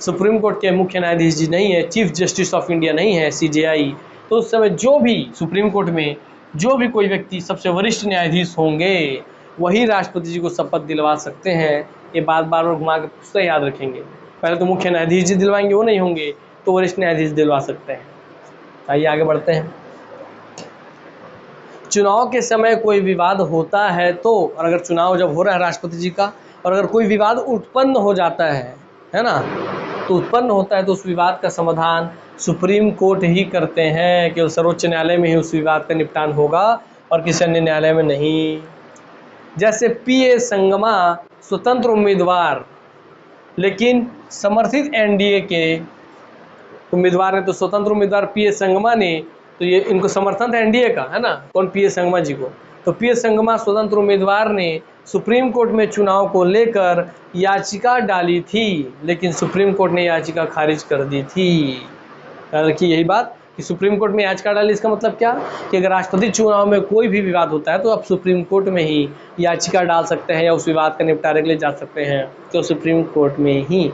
सुप्रीम कोर्ट के मुख्य न्यायाधीश जी नहीं है, चीफ जस्टिस ऑफ इंडिया नहीं है, CJI, तो उस समय जो भी सुप्रीम कोर्ट में जो भी कोई व्यक्ति सबसे वरिष्ठ न्यायाधीश होंगे, वही राष्ट्रपति जी को शपथ दिलवा सकते हैं। ये बार बार घुमा के पूछते याद रखेंगे। पहले तो मुख्य न्यायाधीश जी दिलवाएंगे, वो नहीं होंगे तो वरिष्ठ न्यायाधीश दिलवा सकते हैं। आइए आगे बढ़ते हैं। चुनाव के समय कोई विवाद होता है तो, और अगर चुनाव जब हो रहा है राष्ट्रपति जी का, और अगर कोई विवाद उत्पन्न हो जाता है ना, तो उत्पन्न होता है तो उस विवाद का समाधान सुप्रीम कोर्ट ही करते हैं। केवल सर्वोच्च न्यायालय में ही उस विवाद का निपटान होगा और किसी अन्य न्यायालय में नहीं। जैसे PA संगमा स्वतंत्र उम्मीदवार, लेकिन समर्थित NDA के उम्मीदवार हैं, तो स्वतंत्र उम्मीदवार PA संगमा ने, तो ये इनको समर्थन था NDA का, है ना, कौन, PA संगमा जी को। तो PA संगमा स्वतंत्र उम्मीदवार ने सुप्रीम कोर्ट में चुनाव को लेकर याचिका डाली थी, लेकिन सुप्रीम कोर्ट ने याचिका खारिज कर दी थी। याद रखिए यही बात कि सुप्रीम कोर्ट में याचिका डाली, इसका मतलब क्या कि अगर राष्ट्रपति चुनाव में कोई भी विवाद होता है तो आप सुप्रीम कोर्ट में ही याचिका डाल सकते हैं या उस विवाद का निपटारे के लिए जा सकते हैं, तो सुप्रीम कोर्ट में ही।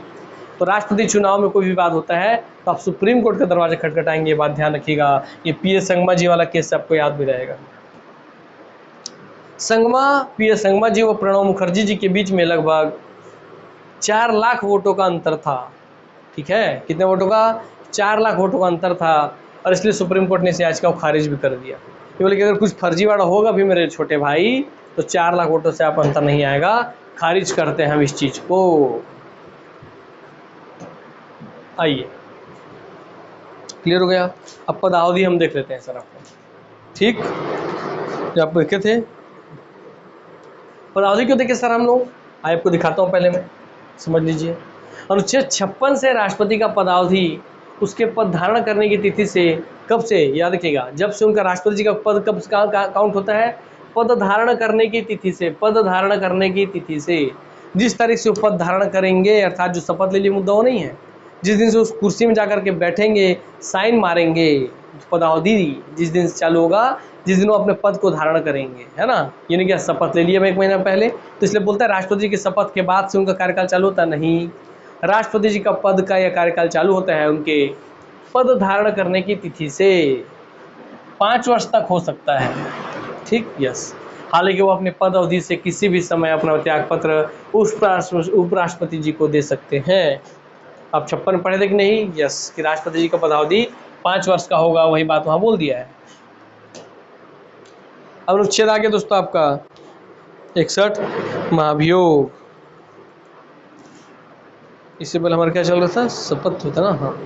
तो राष्ट्रपति चुनाव में कोई विवाद होता है तो आप सुप्रीम कोर्ट का दरवाजा खटखटाएंगे, ये बात ध्यान रखिएगा। ये PA संगमा जी वाला केस आपको याद भी रहेगा। PA संगमा जी व प्रणब मुखर्जी जी के बीच में लगभग 4 लाख वोटों का अंतर था। ठीक है, कितने वोटों का, 4 लाख वोटों का अंतर था, और इसलिए सुप्रीम कोर्ट ने इस याचिका को खारिज भी कर दिया। ये बोले कि अगर कुछ फर्जीवाड़ा होगा भी मेरे छोटे भाई, तो 4 लाख वोटों से आप अंतर नहीं आएगा, खारिज करते हैं हम इस चीज को। आइए, क्लियर हो गया। अब पदावधि हम देख लेते हैं सर आपको, ठीक, जो आप देखे थे। पदावधि क्यों देखे सर हम लोग, आपको दिखाता हूँ, पहले मैं समझ लीजिए। अनुच्छेद 56 से राष्ट्रपति का पदावधि उसके पद धारण करने की तिथि से, कब से, याद रखिएगा, जब से उनका राष्ट्रपति जी का पद कब काउंट होता है, पद धारण करने की तिथि से। पद धारण करने की तिथि से, जिस तारीख से वो पद धारण करेंगे, अर्थात जो शपथ ले लिए मुद्दा वो नहीं है, जिस दिन से उस कुर्सी में जाकर के बैठेंगे, साइन मारेंगे, पदावधि जिस दिन से चालू होगा, जिस दिन वो अपने पद को धारण करेंगे, है ना। ये नहीं क्या शपथ ले लिया मैं 1 महीना पहले, तो इसलिए बोलता है राष्ट्रपति जी के शपथ के बाद से उनका कार्यकाल चालू होता नहीं। राष्ट्रपति जी का पद का यह कार्यकाल चालू होता है उनके पद धारण करने की तिथि से। 5 वर्ष तक हो सकता है, ठीक, यस। हालांकि वो अपने पद अवधि से किसी भी समय अपना त्यागपत्र उपराष्ट्रपति जी को दे सकते हैं। आप 56 पढ़े थे कि नहीं, यस, कि राष्ट्रपति जी का पदावधि 5 वर्ष का होगा, वही बात वहां बोल दिया है। अब अनुच्छेद आगे दोस्तों आपका 61 महाभियोग। इससे पहले हमारा क्या चल रहा था, शपथ होता ना, हाँ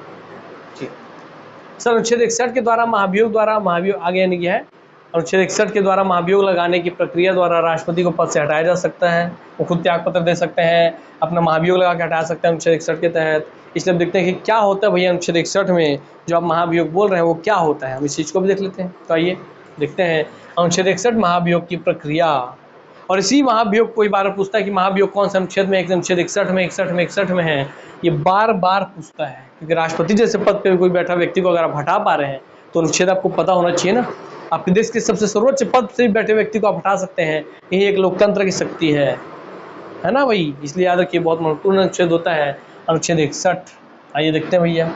ठीक सर। अनुच्छेद 61 के द्वारा महाभियोग आगे यानी क्या है, अनुच्छेद 61 के द्वारा महाभियोग लगाने की प्रक्रिया द्वारा राष्ट्रपति को पद से हटाया जा सकता है। वो खुद त्यागपत्र दे सकते हैं, अपना महाभियोग लगा के हटा सकते हैं अनुच्छेद 61 के तहत। इसलिए हम देखते हैं कि क्या होता है भैया अनुच्छेद 61 में जो आप महाभियोग बोल रहे हैं वो क्या होता है, हम इस चीज़ को भी देख लेते हैं। तो आइए देखते हैं अनुच्छेद 61 महाभियोग की प्रक्रिया। और इसी महाभियोग कोई बार पूछता है कि महाभियोग कौन से अनुच्छेद में, अनुच्छेद 61 में है, ये बार बार पूछता है, क्योंकि राष्ट्रपति जैसे पद पे कोई बैठा व्यक्ति को अगर आप हटा पा रहे हैं तो अनुच्छेद आपको पता होना चाहिए ना। आपके देश के सबसे सर्वोच्च पद से बैठे व्यक्ति को आप हटा सकते हैं, यही एक लोकतंत्र की शक्ति है ना भाई। इसलिए याद रखिए, बहुत महत्वपूर्ण अनुच्छेद होता है अनुच्छेद 61। आइए देखते हैं भैया,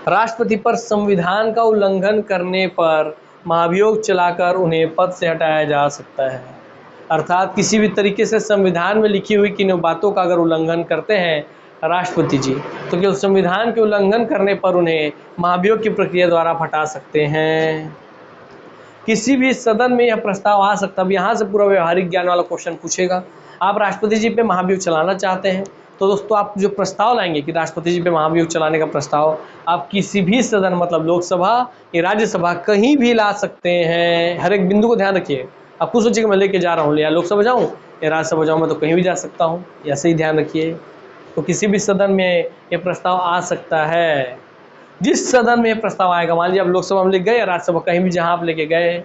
राष्ट्रपति पर संविधान का उल्लंघन करने पर महाभियोग चलाकर उन्हें पद से हटाया जा सकता है। अर्थात किसी भी तरीके से संविधान में लिखी हुई किन्हीं बातों का अगर उल्लंघन करते हैं राष्ट्रपति जी, तो केवल संविधान के उल्लंघन करने पर उन्हें महाभियोग की प्रक्रिया द्वारा हटा सकते हैं। किसी भी सदन में यह प्रस्ताव आ सकता है। अब यहाँ से पूरा व्यवहारिक ज्ञान वाला क्वेश्चन पूछेगा। आप राष्ट्रपति जी पे महाभियोग चलाना चाहते हैं, तो दोस्तों आप जो प्रस्ताव लाएंगे कि राष्ट्रपति जी पे महाभियोग चलाने का प्रस्ताव, आप किसी भी सदन मतलब लोकसभा या राज्यसभा कहीं भी ला सकते हैं। हर एक बिंदु को ध्यान रखिए। आप खुद सोचिए कि मैं लेके जा रहा हूँ, या लोकसभा जाऊँ या राज्यसभा जाऊँ, मैं तो कहीं भी जा सकता हूँ। ऐसे ही ध्यान रखिए। तो किसी भी सदन में ये प्रस्ताव आ सकता है। जिस सदन में प्रस्ताव आएगा, मान लीजिए आप लोकसभा में लिख गए या राज्यसभा, कहीं भी जहां आप लेके गए,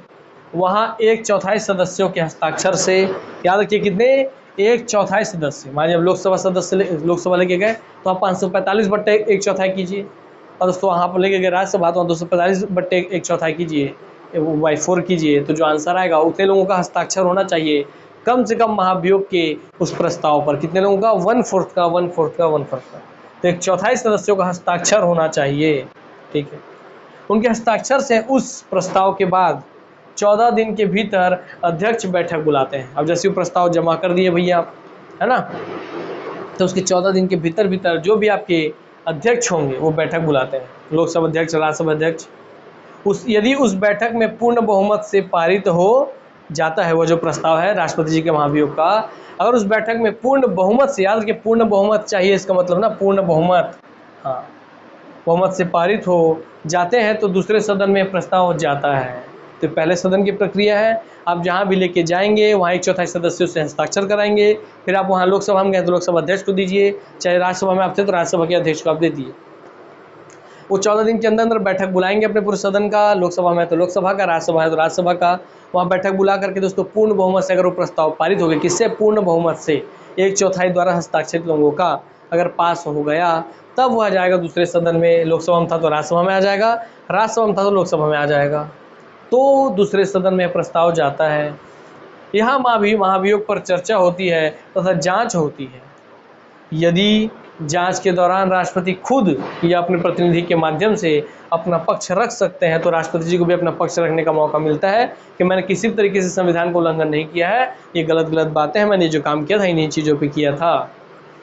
वहां 1/4 सदस्यों के हस्ताक्षर से, याद रखिए कितने, 1/4 सदस्य। मान लीजिए आप लोकसभा लेके गए तो आप 545/1/4 कीजिए, और दोस्तों वहाँ पर लेके गए राज्यसभा तो 245/1/4 कीजिए, by4 कीजिए। तो जो आंसर आएगा उतने लोगों का हस्ताक्षर होना चाहिए कम से कम महाभियोग के उस प्रस्ताव पर। कितने लोगों का? 1/4 का। तो 1/4 सदस्यों का हस्ताक्षर होना चाहिए। ठीक है। उनके हस्ताक्षर से उस प्रस्ताव के बाद 14 दिन के भीतर अध्यक्ष बैठक बुलाते हैं। अब जैसे वो प्रस्ताव जमा कर दिए भैया आप, है ना, तो उसके 14 दिन के भीतर जो भी आपके अध्यक्ष होंगे वो बैठक बुलाते हैं, लोकसभा अध्यक्ष, राज्यसभा अध्यक्ष। यदि उस बैठक में पूर्ण बहुमत से पारित हो जाता है वो जो प्रस्ताव है राष्ट्रपति जी के महाभियोग का, अगर उस बैठक में पूर्ण बहुमत से, याद रखिए पूर्ण बहुमत चाहिए, इसका मतलब ना पूर्ण बहुमत, हाँ, बहुमत से पारित हो जाते हैं तो दूसरे सदन में प्रस्ताव जाता है। तो पहले सदन की प्रक्रिया है, आप जहाँ भी लेके जाएंगे वहाँ 1/4 सदस्यों से हस्ताक्षर कराएंगे, फिर आप वहाँ लोकसभा में गए तो लोकसभा अध्यक्ष को दीजिए, चाहे राज्यसभा में आप थे तो राज्यसभा के अध्यक्ष को आप दे दिए। वो 14 दिन के अंदर बैठक बुलाएंगे अपने पूरे सदन का, लोकसभा में तो लोकसभा का, राज्यसभा है तो राज्यसभा का। वहाँ बैठक बुला करके दोस्तों पूर्ण बहुमत से अगर वो प्रस्ताव पारित हो गया, किससे? पूर्ण बहुमत से, 1/4 द्वारा हस्ताक्षरित लोगों का अगर पास हो गया, तब वह आ जाएगा दूसरे सदन में। लोकसभा में था तो राज्यसभा में आ जाएगा, राज्यसभा में था तो लोकसभा में आ जाएगा, तो दूसरे सदन में प्रस्ताव जाता है। यहाँ महाभियोग पर चर्चा होती है तथा जांच होती है। यदि जांच के दौरान राष्ट्रपति खुद या अपने प्रतिनिधि के माध्यम से अपना पक्ष रख सकते हैं, तो राष्ट्रपति जी को भी अपना पक्ष रखने का मौका मिलता है कि मैंने किसी भी तरीके से संविधान को उल्लंघन नहीं किया है, ये गलत बातें हैं, मैंने जो काम किया था इन्हीं चीज़ों पे किया था।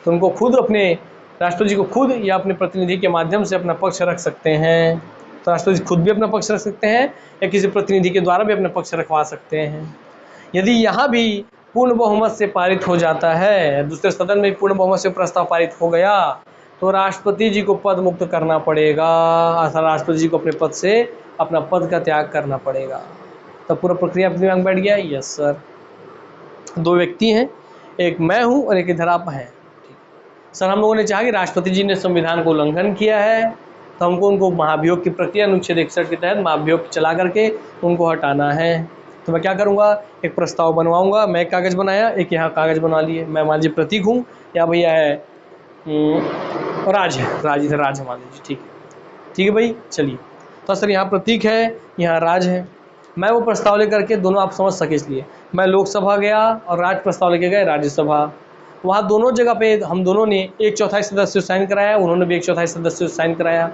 तो उनको खुद, अपने राष्ट्रपति जी को खुद या अपने प्रतिनिधि के माध्यम से अपना पक्ष रख सकते हैं। तो राष्ट्रपति खुद भी अपना पक्ष रख सकते हैं या किसी प्रतिनिधि के द्वारा भी अपना पक्ष रखवा सकते हैं। यदि यहाँ भी पूर्ण बहुमत से पारित हो जाता है, दूसरे सदन में पूर्ण बहुमत से प्रस्ताव पारित हो गया, तो राष्ट्रपति जी को पद मुक्त करना पड़ेगा, अर्थात राष्ट्रपति जी को अपने पद से अपना पद का त्याग करना पड़ेगा। तो पूरा प्रक्रिया अपने दिमाग में बैठ गया? Yes sir. 2 व्यक्ति हैं, एक मैं हूँ और एक इधर आप हैं। सर हम लोगों ने चाहा कि राष्ट्रपति जी ने संविधान को उल्लंघन किया है, तो हमको उनको महाभियोग की प्रक्रिया अनुच्छेद 61 के तहत महाभियोग चला करके उनको हटाना है। तो मैं क्या करूँगा, एक प्रस्ताव बनवाऊँगा। मैं एक कागज़ बनाया, एक यहाँ कागज़ बना लिए। मैं मान लीजिए प्रतीक हूँ, या भैया है राज है, राज इधर राज है मान लीजिए। ठीक है भाई, चलिए। तो सर यहाँ प्रतीक है, यहाँ राज है। मैं वो प्रस्ताव लेकर के, दोनों आप समझ सके इसलिए, मैं लोकसभा गया और राज प्रस्ताव लेके गए राज्यसभा। वहाँ दोनों जगह पे हम दोनों ने 1/4 सदस्यों से साइन कराया, उन्होंने भी 1/4 सदस्यों से साइन कराया।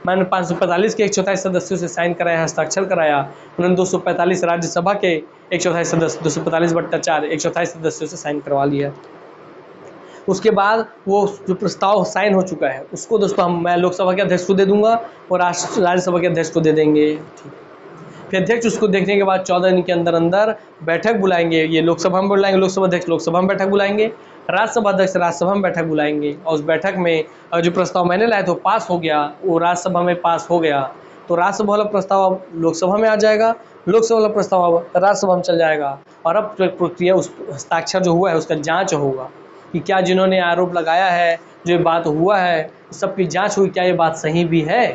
मैंने 545 के 1/4 सदस्यों से साइन कराया, हस्ताक्षर कराया। उन्होंने 245 राज्यसभा के 1/4 सदस्य, 245/4 1/4 सदस्यों से साइन करवा लिया। उसके बाद वो जो प्रस्ताव साइन हो चुका है उसको दोस्तों मैं लोकसभा के अध्यक्ष को दे दूंगा और राज्यसभा के अध्यक्ष को दे देंगे। फिर अध्यक्ष उसको देखने के बाद 14 दिन के अंदर बैठक बुलाएंगे। ये लोकसभा में बुलाएंगे, लोकसभा अध्यक्ष लोकसभा में बैठक बुलाएंगे, राज्यसभा अध्यक्ष राज्यसभा में बैठक बुलाएंगे। और उस बैठक में जो प्रस्ताव मैंने लाया तो पास हो गया, वो राज्यसभा में पास हो गया, तो राज्यसभा वाला प्रस्ताव अब लोकसभा में आ जाएगा, लोकसभा वाला प्रस्ताव अब राज्यसभा में चल जाएगा। और अब प्रक्रिया, उस हस्ताक्षर जो हुआ है उसका जाँच होगा कि क्या जिन्होंने आरोप लगाया है, जो बात हुआ है, सबकी जाँच हुई, क्या ये बात सही भी है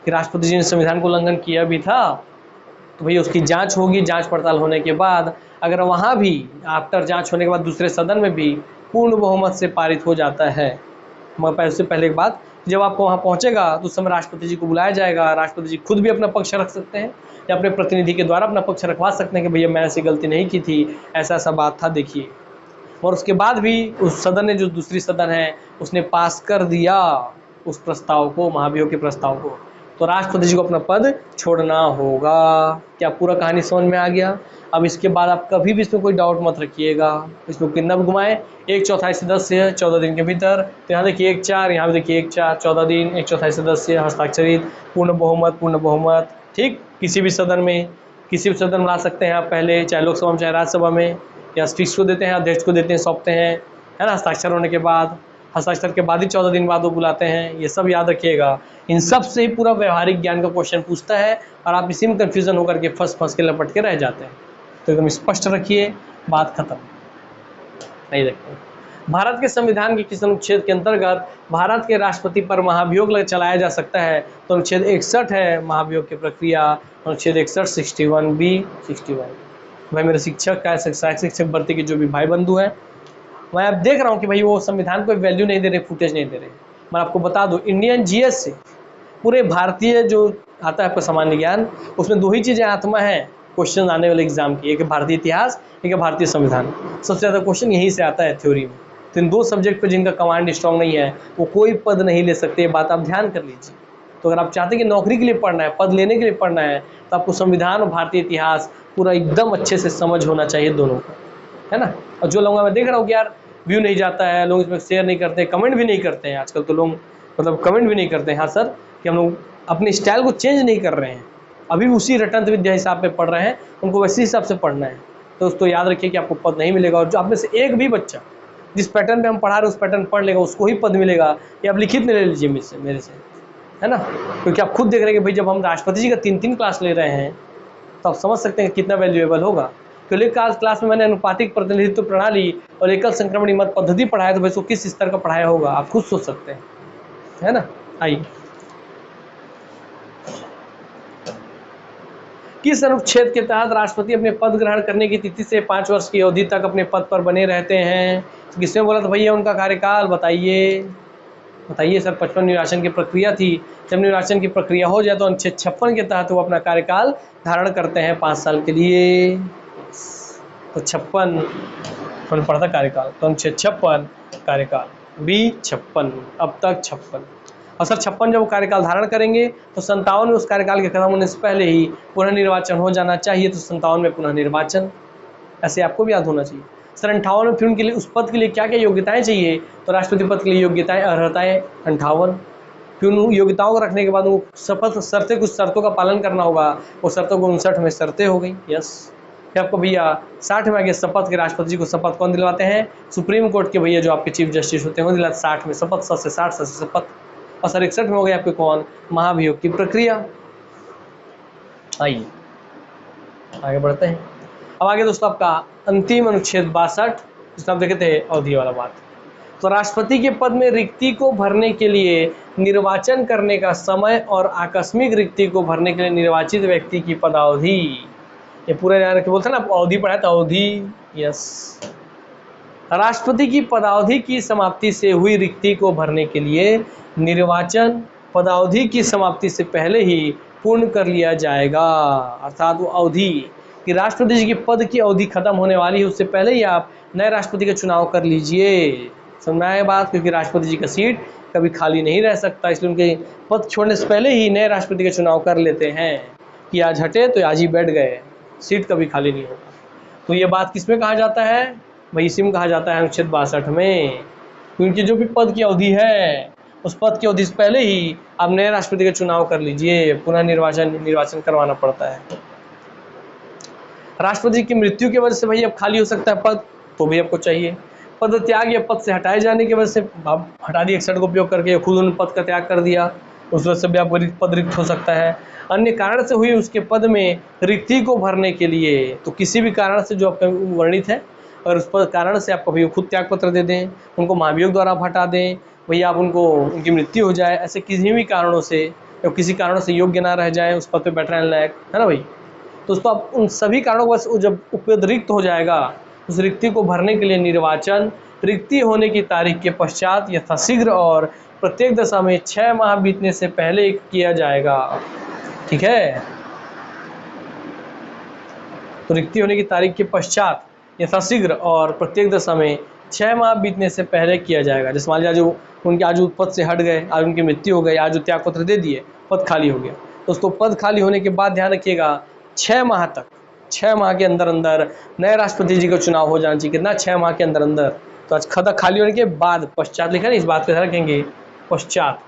कि राष्ट्रपति जी ने संविधान को उल्लंघन किया भी था। तो भैया उसकी जांच होगी। जांच पड़ताल होने के बाद अगर वहाँ भी आफ्टर जांच होने के बाद दूसरे सदन में भी पूर्ण बहुमत से पारित हो जाता है, मगर उससे पहले एक बात, जब आपको वहाँ पहुँचेगा तो उस समय राष्ट्रपति जी को बुलाया जाएगा। राष्ट्रपति जी खुद भी अपना पक्ष रख सकते हैं या अपने प्रतिनिधि के द्वारा अपना पक्ष रखवा सकते हैं कि भैया मैं ऐसी गलती नहीं की थी, ऐसा ऐसा बात था, देखिए। और उसके बाद भी उस सदन ने, जो दूसरी सदन है, उसने पास कर दिया उस प्रस्ताव को, महाभियोग के प्रस्ताव को, तो राष्ट्रपति जी को अपना पद छोड़ना होगा। क्या पूरा कहानी समझ में आ गया? अब इसके बाद आप कभी भी इसमें कोई डाउट मत रखिएगा। इसमें कितना भी घुमाएं, 1/4 से 10 से 14 दिन के भीतर, तो यहाँ देखिए 1/4, यहाँ भी देखिए 1/4, 14 दिन, 1/4 से 10 से हस्ताक्षरित, पूर्ण बहुमत, ठीक। किसी भी सदन में ला सकते हैं आप पहले, चाहे लोकसभा में चाहे राज्यसभा में, या स्पीकर को देते हैं, अध्यक्ष को देते हैं, सौंपते हैं, है ना, हस्ताक्षर होने के बाद, हस्ताक्षर के बाद ही 14 दिन बाद वो बुलाते हैं। ये सब याद रखिएगा। इन सब से ही पूरा व्यवहारिक ज्ञान का क्वेश्चन पूछता है और आप इसी में कंफ्यूजन होकर के फंस के लपट के रह जाते हैं। तो एकदम स्पष्ट रखिए, बात खत्म। नहीं देखते, भारत के संविधान के किस अनुच्छेद के अंतर्गत भारत के राष्ट्रपति पर महाभियोग चलाया जा सकता है? तो अनुच्छेद 61 है महाभियोग की प्रक्रिया, अनुच्छेद 61 61B 61। भाई मेरे शिक्षक का शिक्षक भर्ती के जो भी भाई बंधु हैं, मैं अब देख रहा हूँ कि भाई वो संविधान को वैल्यू नहीं दे रहे, फुटेज नहीं दे रहे। मैं आपको बता दूं, इंडियन जीएस से पूरे भारतीय जो आता है आपका सामान्य ज्ञान, उसमें 2 ही चीज़ें आत्मा है क्वेश्चन आने वाले एग्जाम की, एक है भारतीय इतिहास, एक है भारतीय संविधान। सबसे ज़्यादा क्वेश्चन यहीं से आता है थ्योरी में। तो इन 2 सब्जेक्ट पर जिनका कमांड स्ट्रॉन्ग नहीं है वो कोई पद नहीं ले सकते, ये बात आप ध्यान कर लीजिए। तो अगर आप चाहते हैं कि नौकरी के लिए पढ़ना है, पद लेने के लिए पढ़ना है, तो आपको संविधान और भारतीय इतिहास पूरा एकदम अच्छे से समझ होना चाहिए दोनों का, है ना। और जो लोग मैं देख रहा हूँ कि यार व्यू नहीं जाता है, लोग इसमें शेयर नहीं करते, कमेंट भी नहीं करते हैं आजकल, तो लोग मतलब कमेंट भी नहीं करते हैं हाँ सर, कि हम लोग अपने स्टाइल को चेंज नहीं कर रहे हैं, अभी भी उसी रटंत विद्या हिसाब पे पढ़ रहे हैं, उनको वैसे हिसाब से पढ़ना है। तो दोस्तों याद रखिए कि आपको पद नहीं मिलेगा, और जो आप में से एक भी बच्चा जिस पैटर्न पे हम पढ़ा रहे हैं उस पैटर्न पढ़ लेगा, उसको ही पद मिलेगा। ये आप लिखित में ले लीजिए मेरे से, है ना, क्योंकि आप खुद देख रहे हैं कि भाई जब हम राष्ट्रपति जी का 3-3 क्लास ले रहे हैं तो आप समझ सकते हैं कितना वैल्यूएबल होगा। क्योंकि क्लास में मैंने अनुपातिक प्रतिनिधित्व प्रणाली और एकल संक्रमणी मत पद्धति पढ़ाया, तो भाई उसको किस स्तर का पढ़ाया होगा आप खुद सोच सकते हैं, है ना। आइए, किस अनुच्छेद के तहत राष्ट्रपति अपने पद ग्रहण करने की तिथि से 5 वर्ष की अवधि तक अपने पद पर बने रहते हैं? किसने बोला था भैया उनका कार्यकाल? बताइए सर। 55 निर्वाचन की प्रक्रिया थी, जब निर्वाचन की प्रक्रिया हो जाए तो अनुच्छेद 56 के तहत वो अपना कार्यकाल धारण करते हैं 5 साल के लिए। तो 56 पढ़ता कार्यकाल, तो अनुच्छेद 56 कार्यकाल, B 56, अब तक 56। और सर 56 जब वो कार्यकाल धारण करेंगे तो 57 में उस कार्यकाल के खत्म होने से पहले ही पुनः निर्वाचन हो जाना चाहिए, तो 57 में पुनः निर्वाचन। ऐसे आपको भी याद होना चाहिए। सर 58 में फिर उनके लिए उस पद के लिए क्या क्या योग्यताएं चाहिए? तो राष्ट्रपति पद के लिए योग्यताएं अर्हताएं 58। फिर उन योग्यताओं को रखने के बाद वो शर्तें, कुछ शर्तों का पालन करना होगा, वो शर्तों को 59 में शर्तें हो गई। यस। फिर आपको भैया 60 में आगे शपथ के, राष्ट्रपति जी को शपथ कौन दिलवाते हैं? सुप्रीम कोर्ट के भैया जो आपके चीफ जस्टिस होते हैं वो दिलाते 60 में शपथ, 60 से शपथ। और सर 61 में हो गए आपके कौन? महाभियोग की प्रक्रिया। आइए आगे बढ़ते हैं। अब आगे दोस्तों आपका अंतिम अनुच्छेद 62, जिसमें आप देखे थे अवधि वाला बात। तो राष्ट्रपति के पद में रिक्ति को भरने के लिए निर्वाचन करने का समय और आकस्मिक रिक्ति को भरने के लिए निर्वाचित व्यक्ति की पदावधि, ये पूरा याद रखिए। बोलते हैं ना अवधि पढ़ा था, अवधि। यस। राष्ट्रपति की पदावधि की समाप्ति से हुई रिक्ति को भरने के लिए निर्वाचन पदावधि की समाप्ति से पहले ही पूर्ण कर लिया जाएगा। अर्थात वो अवधि कि राष्ट्रपति जी की पद की अवधि खत्म होने वाली है, उससे पहले ही आप नए राष्ट्रपति का चुनाव कर लीजिए। समझ में आया बात? क्योंकि राष्ट्रपति जी का सीट कभी खाली नहीं रह सकता, इसलिए उनके पद छोड़ने से पहले ही नए राष्ट्रपति का चुनाव कर लेते हैं कि आज हटे तो आज ही बैठ गए, सीट कभी खाली नहीं होगा। तो ये बात किस में कहा जाता है भाई? इसी में कहा जाता है अनुच्छेद 62 में। क्योंकि जो भी पद की अवधि है उस पद की अवधि से पहले ही आप नए राष्ट्रपति का चुनाव कर लीजिए, पुनः निर्वाचन करवाना पड़ता है। राष्ट्रपति की मृत्यु की वजह से भाई अब खाली हो सकता है पद, तो भी आपको चाहिए। पद त्याग या पद से हटाए जाने की वजह से आप हटा दिए 61 का उपयोग करके, खुद उन्होंने पद का त्याग कर दिया, उस वजह से भी आपको पद रिक्त हो सकता है। अन्य कारण से हुई उसके पद में रिक्ति को भरने के लिए, तो किसी भी कारण से जो आपका वर्णित है, और उस पर कारण से आप कभी खुद त्याग पत्र दे दें, उनको महाभियोग द्वारा आप हटा दें, भैया आप उनकी मृत्यु हो जाए, ऐसे किसी भी कारणों से या किसी कारणों से योग्य ना रह जाए उस पद पे बैठने लायक, है ना भाई। तो उसको आप उन सभी कारणों को बस जब उपद रिक्त हो जाएगा, उस रिक्ति को भरने के लिए निर्वाचन रिक्ति होने की तारीख के पश्चात यथाशीघ्र और प्रत्येक दशा में 6 माह बीतने से पहले किया जाएगा। ठीक है, तो रिक्ति होने की तारीख के पश्चात यथाशीघ्र और प्रत्येक दशा में 6 माह बीतने से पहले किया जाएगा। जैसे मान लीजिए जो उनके आज पद से हट गए, आज उनकी मृत्यु हो गई, आज जो त्याग पत्र दे दिए, पद खाली हो गया। दोस्तों पद खाली होने के बाद ध्यान रखिएगा 6 माह तक, 6 माह के अंदर अंदर नए राष्ट्रपति जी का चुनाव हो जाना चाहिए। कितना? 6 माह के अंदर अंदर। तो आज खाता खाली होने के बाद, पश्चात लिखा है, इस बात को ध्यान रखेंगे, पश्चात।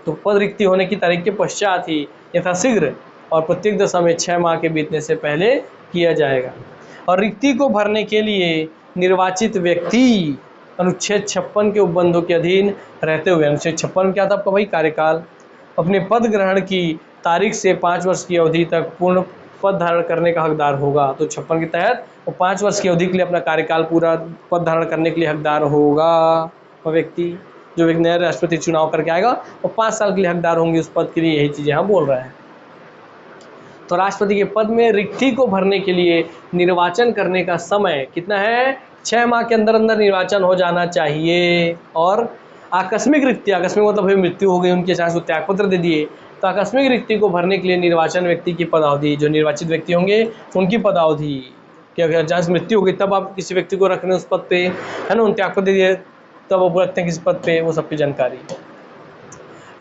तो पद रिक्ति होने की तारीख के पश्चात ही यथाशीघ्र और प्रत्येक दशा में 6 माह के बीतने से पहले किया जाएगा। और रिक्ति को भरने के लिए निर्वाचित व्यक्ति अनुच्छेद 56 के उपबंधों के अधीन रहते हुए, अनुच्छेद 56 क्या था आपका भाई? कार्यकाल, अपने पद ग्रहण की तारीख से 5 वर्ष की अवधि तक पूर्ण पद धारण करने का हकदार होगा। तो 56 के तहत वो 5 वर्ष की अवधि के लिए अपना कार्यकाल पूरा पद धारण करने के लिए हकदार होगा। वह व्यक्ति जो एक नया राष्ट्रपति चुनाव करके आएगा वो 5 साल के लिए हकदार होंगे उस पद के लिए। यही चीज़ें हम बोल रहे हैं। तो राष्ट्रपति के पद में रिक्ति को भरने के लिए निर्वाचन करने का समय कितना है? 6 माह के अंदर अंदर निर्वाचन हो जाना चाहिए। और आकस्मिक रिक्ति, आकस्मिक मतलब भाई मृत्यु हो गई उनके, चाहे उसको त्यागपत्र दे दिए, तो आकस्मिक रिक्ति को भरने के लिए निर्वाचन व्यक्ति की पदावधि, जो निर्वाचित व्यक्ति होंगे उनकी पदावधि कि अगर जहाँ मृत्यु हो गई तब आप किसी व्यक्ति को रख रहे हैं उस पद पे, है ना, उन त्यागपत्र दे दिए तब वो रखते हैं किसी पद पे, वो सबकी जानकारी।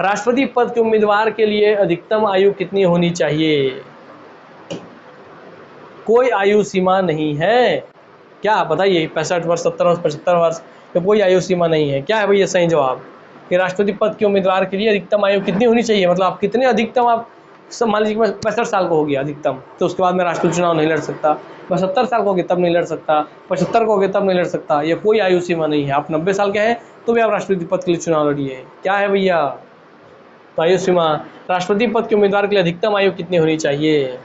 राष्ट्रपति पद के उम्मीदवार के लिए अधिकतम आयु कितनी होनी चाहिए? कोई आयु सीमा नहीं है। क्या बताइए? 65 वर्ष, 70 वर्ष, 75 वर्ष, तो कोई आयु सीमा नहीं है। क्या है भैया सही जवाब? कि राष्ट्रपति पद के उम्मीदवार के लिए अधिकतम आयु कितनी होनी चाहिए? मतलब आप कितने अधिकतम, आप मान लीजिए मैं 65 साल को हो गया अधिकतम, तो उसके बाद मैं राष्ट्रपति चुनाव नहीं लड़ सकता। मैं 70 साल को हो गया तब नहीं लड़ सकता, 75 को हो गया तब नहीं लड़ सकता। ये कोई आयु सीमा नहीं है। आप 90 साल के हैं तो भी आप राष्ट्रपति पद के लिए चुनाव लड़िए। क्या है भैया? तो आयु सीमा, राष्ट्रपति पद के उम्मीदवार के लिए अधिकतम आयु कितनी होनी चाहिए?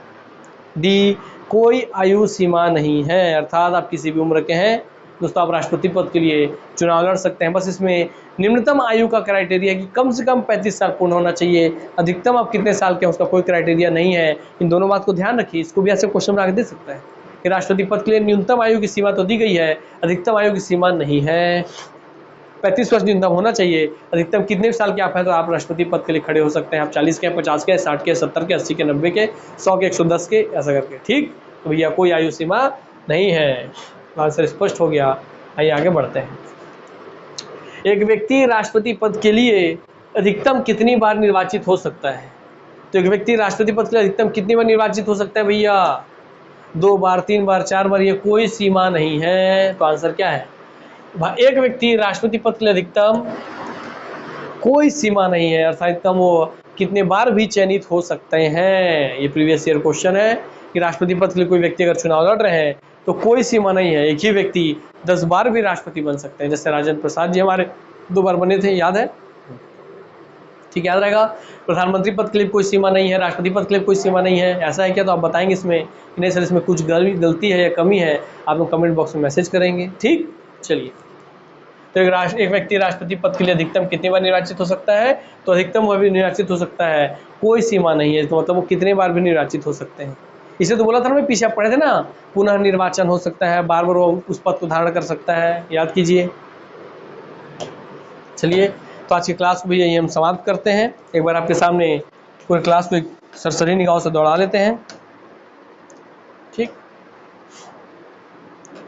डी, कोई आयु सीमा नहीं है। अर्थात आप किसी भी उम्र के हैं दोस्तों, आप राष्ट्रपति पद के लिए चुनाव लड़ सकते हैं। बस इसमें निम्नतम आयु का क्राइटेरिया कि कम से कम 35 साल पूर्ण होना चाहिए। अधिकतम आप कितने साल के हैं उसका कोई क्राइटेरिया नहीं है। इन दोनों बात को ध्यान रखिए। इसको भी ऐसे क्वेश्चन बना के दे सकता है कि राष्ट्रपति पद के लिए न्यूनतम आयु की सीमा तो दी गई है, अधिकतम आयु की सीमा नहीं है। 35 वर्ष न्यूनतम होना चाहिए। अधिकतम कितने साल के आप हैं तो आप राष्ट्रपति पद के लिए खड़े हो सकते हैं। आप 40 के, 50 के, 60 के, 70 के, 80 के, 90 के, 100 के, 110 के, ऐसा करके। ठीक, तो भैया कोई आयु सीमा नहीं है। आंसर स्पष्ट हो गया। आइए आगे बढ़ते हैं। एक व्यक्ति राष्ट्रपति पद के लिए अधिकतम कितनी बार निर्वाचित हो सकता है? तो एक व्यक्ति राष्ट्रपति पद के लिए अधिकतम कितनी बार निर्वाचित हो सकता है भैया? 2 बार, 3 बार, 4 बार, ये कोई सीमा नहीं है। तो आंसर क्या है? एक व्यक्ति राष्ट्रपति पद के लिए अधिकतम कोई सीमा नहीं है, अर्थात अधिकतम वो कितने बार भी चयनित हो सकते हैं। ये प्रीवियस ईयर क्वेश्चन है कि राष्ट्रपति पद के लिए कोई व्यक्ति अगर चुनाव लड़ रहे हैं तो कोई सीमा नहीं है। एक ही व्यक्ति 10 बार भी राष्ट्रपति बन सकते हैं। जैसे राजेंद्र प्रसाद जी हमारे 2 बार बने थे, याद है? ठीक, याद रहेगा। प्रधानमंत्री पद के लिए कोई सीमा नहीं है, राष्ट्रपति पद के लिए कोई सीमा नहीं है। ऐसा है क्या? तो आप बताएंगे इसमें कि नहीं सर इसमें कुछ गलती है या कमी है, आप लोग कमेंट बॉक्स में मैसेज करेंगे। ठीक, चलिए। तो एक व्यक्ति राष्ट्रपति पद के लिए अधिकतम कितनी बार निर्वाचित हो सकता है? तो अधिकतम वह भी निर्वाचित हो सकता है, कोई सीमा नहीं है। तो मतलब वो कितने बार भी निर्वाचित हो सकते हैं। इसे तो बोला था ना, मैं पीछे आप पढ़े थे ना, पुनः निर्वाचन हो सकता है, बार बार वो उस पद को धारण कर सकता है। याद कीजिए। चलिए, तो आज की क्लास को भी यही हम समाप्त करते हैं। एक बार आपके सामने पूरी क्लास को एक सरसरी निगाहों से दौड़ा लेते हैं। ठीक,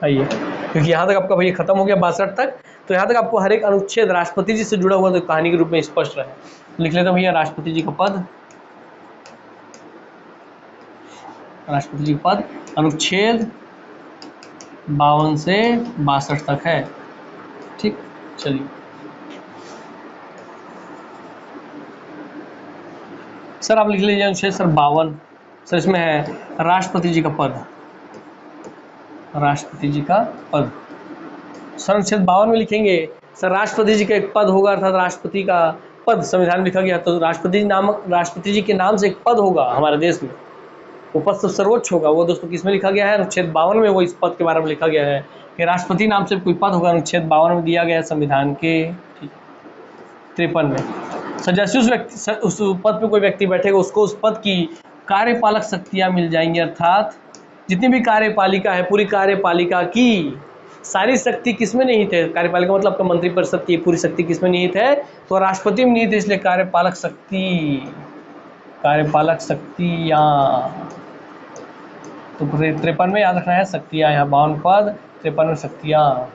आइए, क्योंकि यहाँ तक आपका भैया खत्म हो गया 62 तक। तो यहाँ तक आपको हर एक अनुच्छेद राष्ट्रपति जी से जुड़ा हुआ तो कहानी के रूप में स्पष्ट रहे। लिख लेते हैं भैया राष्ट्रपति जी का पद, राष्ट्रपति जी पद अनुच्छेद 52 से 62 तक है। ठीक, चलिए। सर आप लिख लीजिए अनुच्छेद सर 52। सर इसमें है राष्ट्रपति जी का पद, राष्ट्रपति जी का पद। सर अनुच्छेद 52 में लिखेंगे सर राष्ट्रपति जी का एक पद होगा, अर्थात राष्ट्रपति का पद संविधान में लिखा गया। तो राष्ट्रपति जी के नाम से एक पद होगा हमारे देश में, वो पद सब सर्वोच्च होगा। वो दोस्तों किसमें लिखा गया है? अनुच्छेद 52 में वो इस पद के बारे में लिखा गया है कि राष्ट्रपति नाम से कोई पद होगा। अनुच्छेद 52 में दिया गया है संविधान के 53 में। सर जैसे उस पद पे कोई व्यक्ति बैठेगा उसको उस पद की कार्यपालक शक्तियाँ मिल जाएंगी, अर्थात जितनी भी कार्यपालिका है पूरी कार्यपालिका की सारी शक्ति किसमें निहित है? कार्यपालिका मतलब आपका मंत्रिपरिषद की पूरी शक्ति किसमें निहित है? तो राष्ट्रपति में निहित है, इसलिए कार्यपालक शक्तियाँ। तो 53 में याद रखना है शक्तियाँ, यहाँ 52 पद, 53 में शक्तियाँ।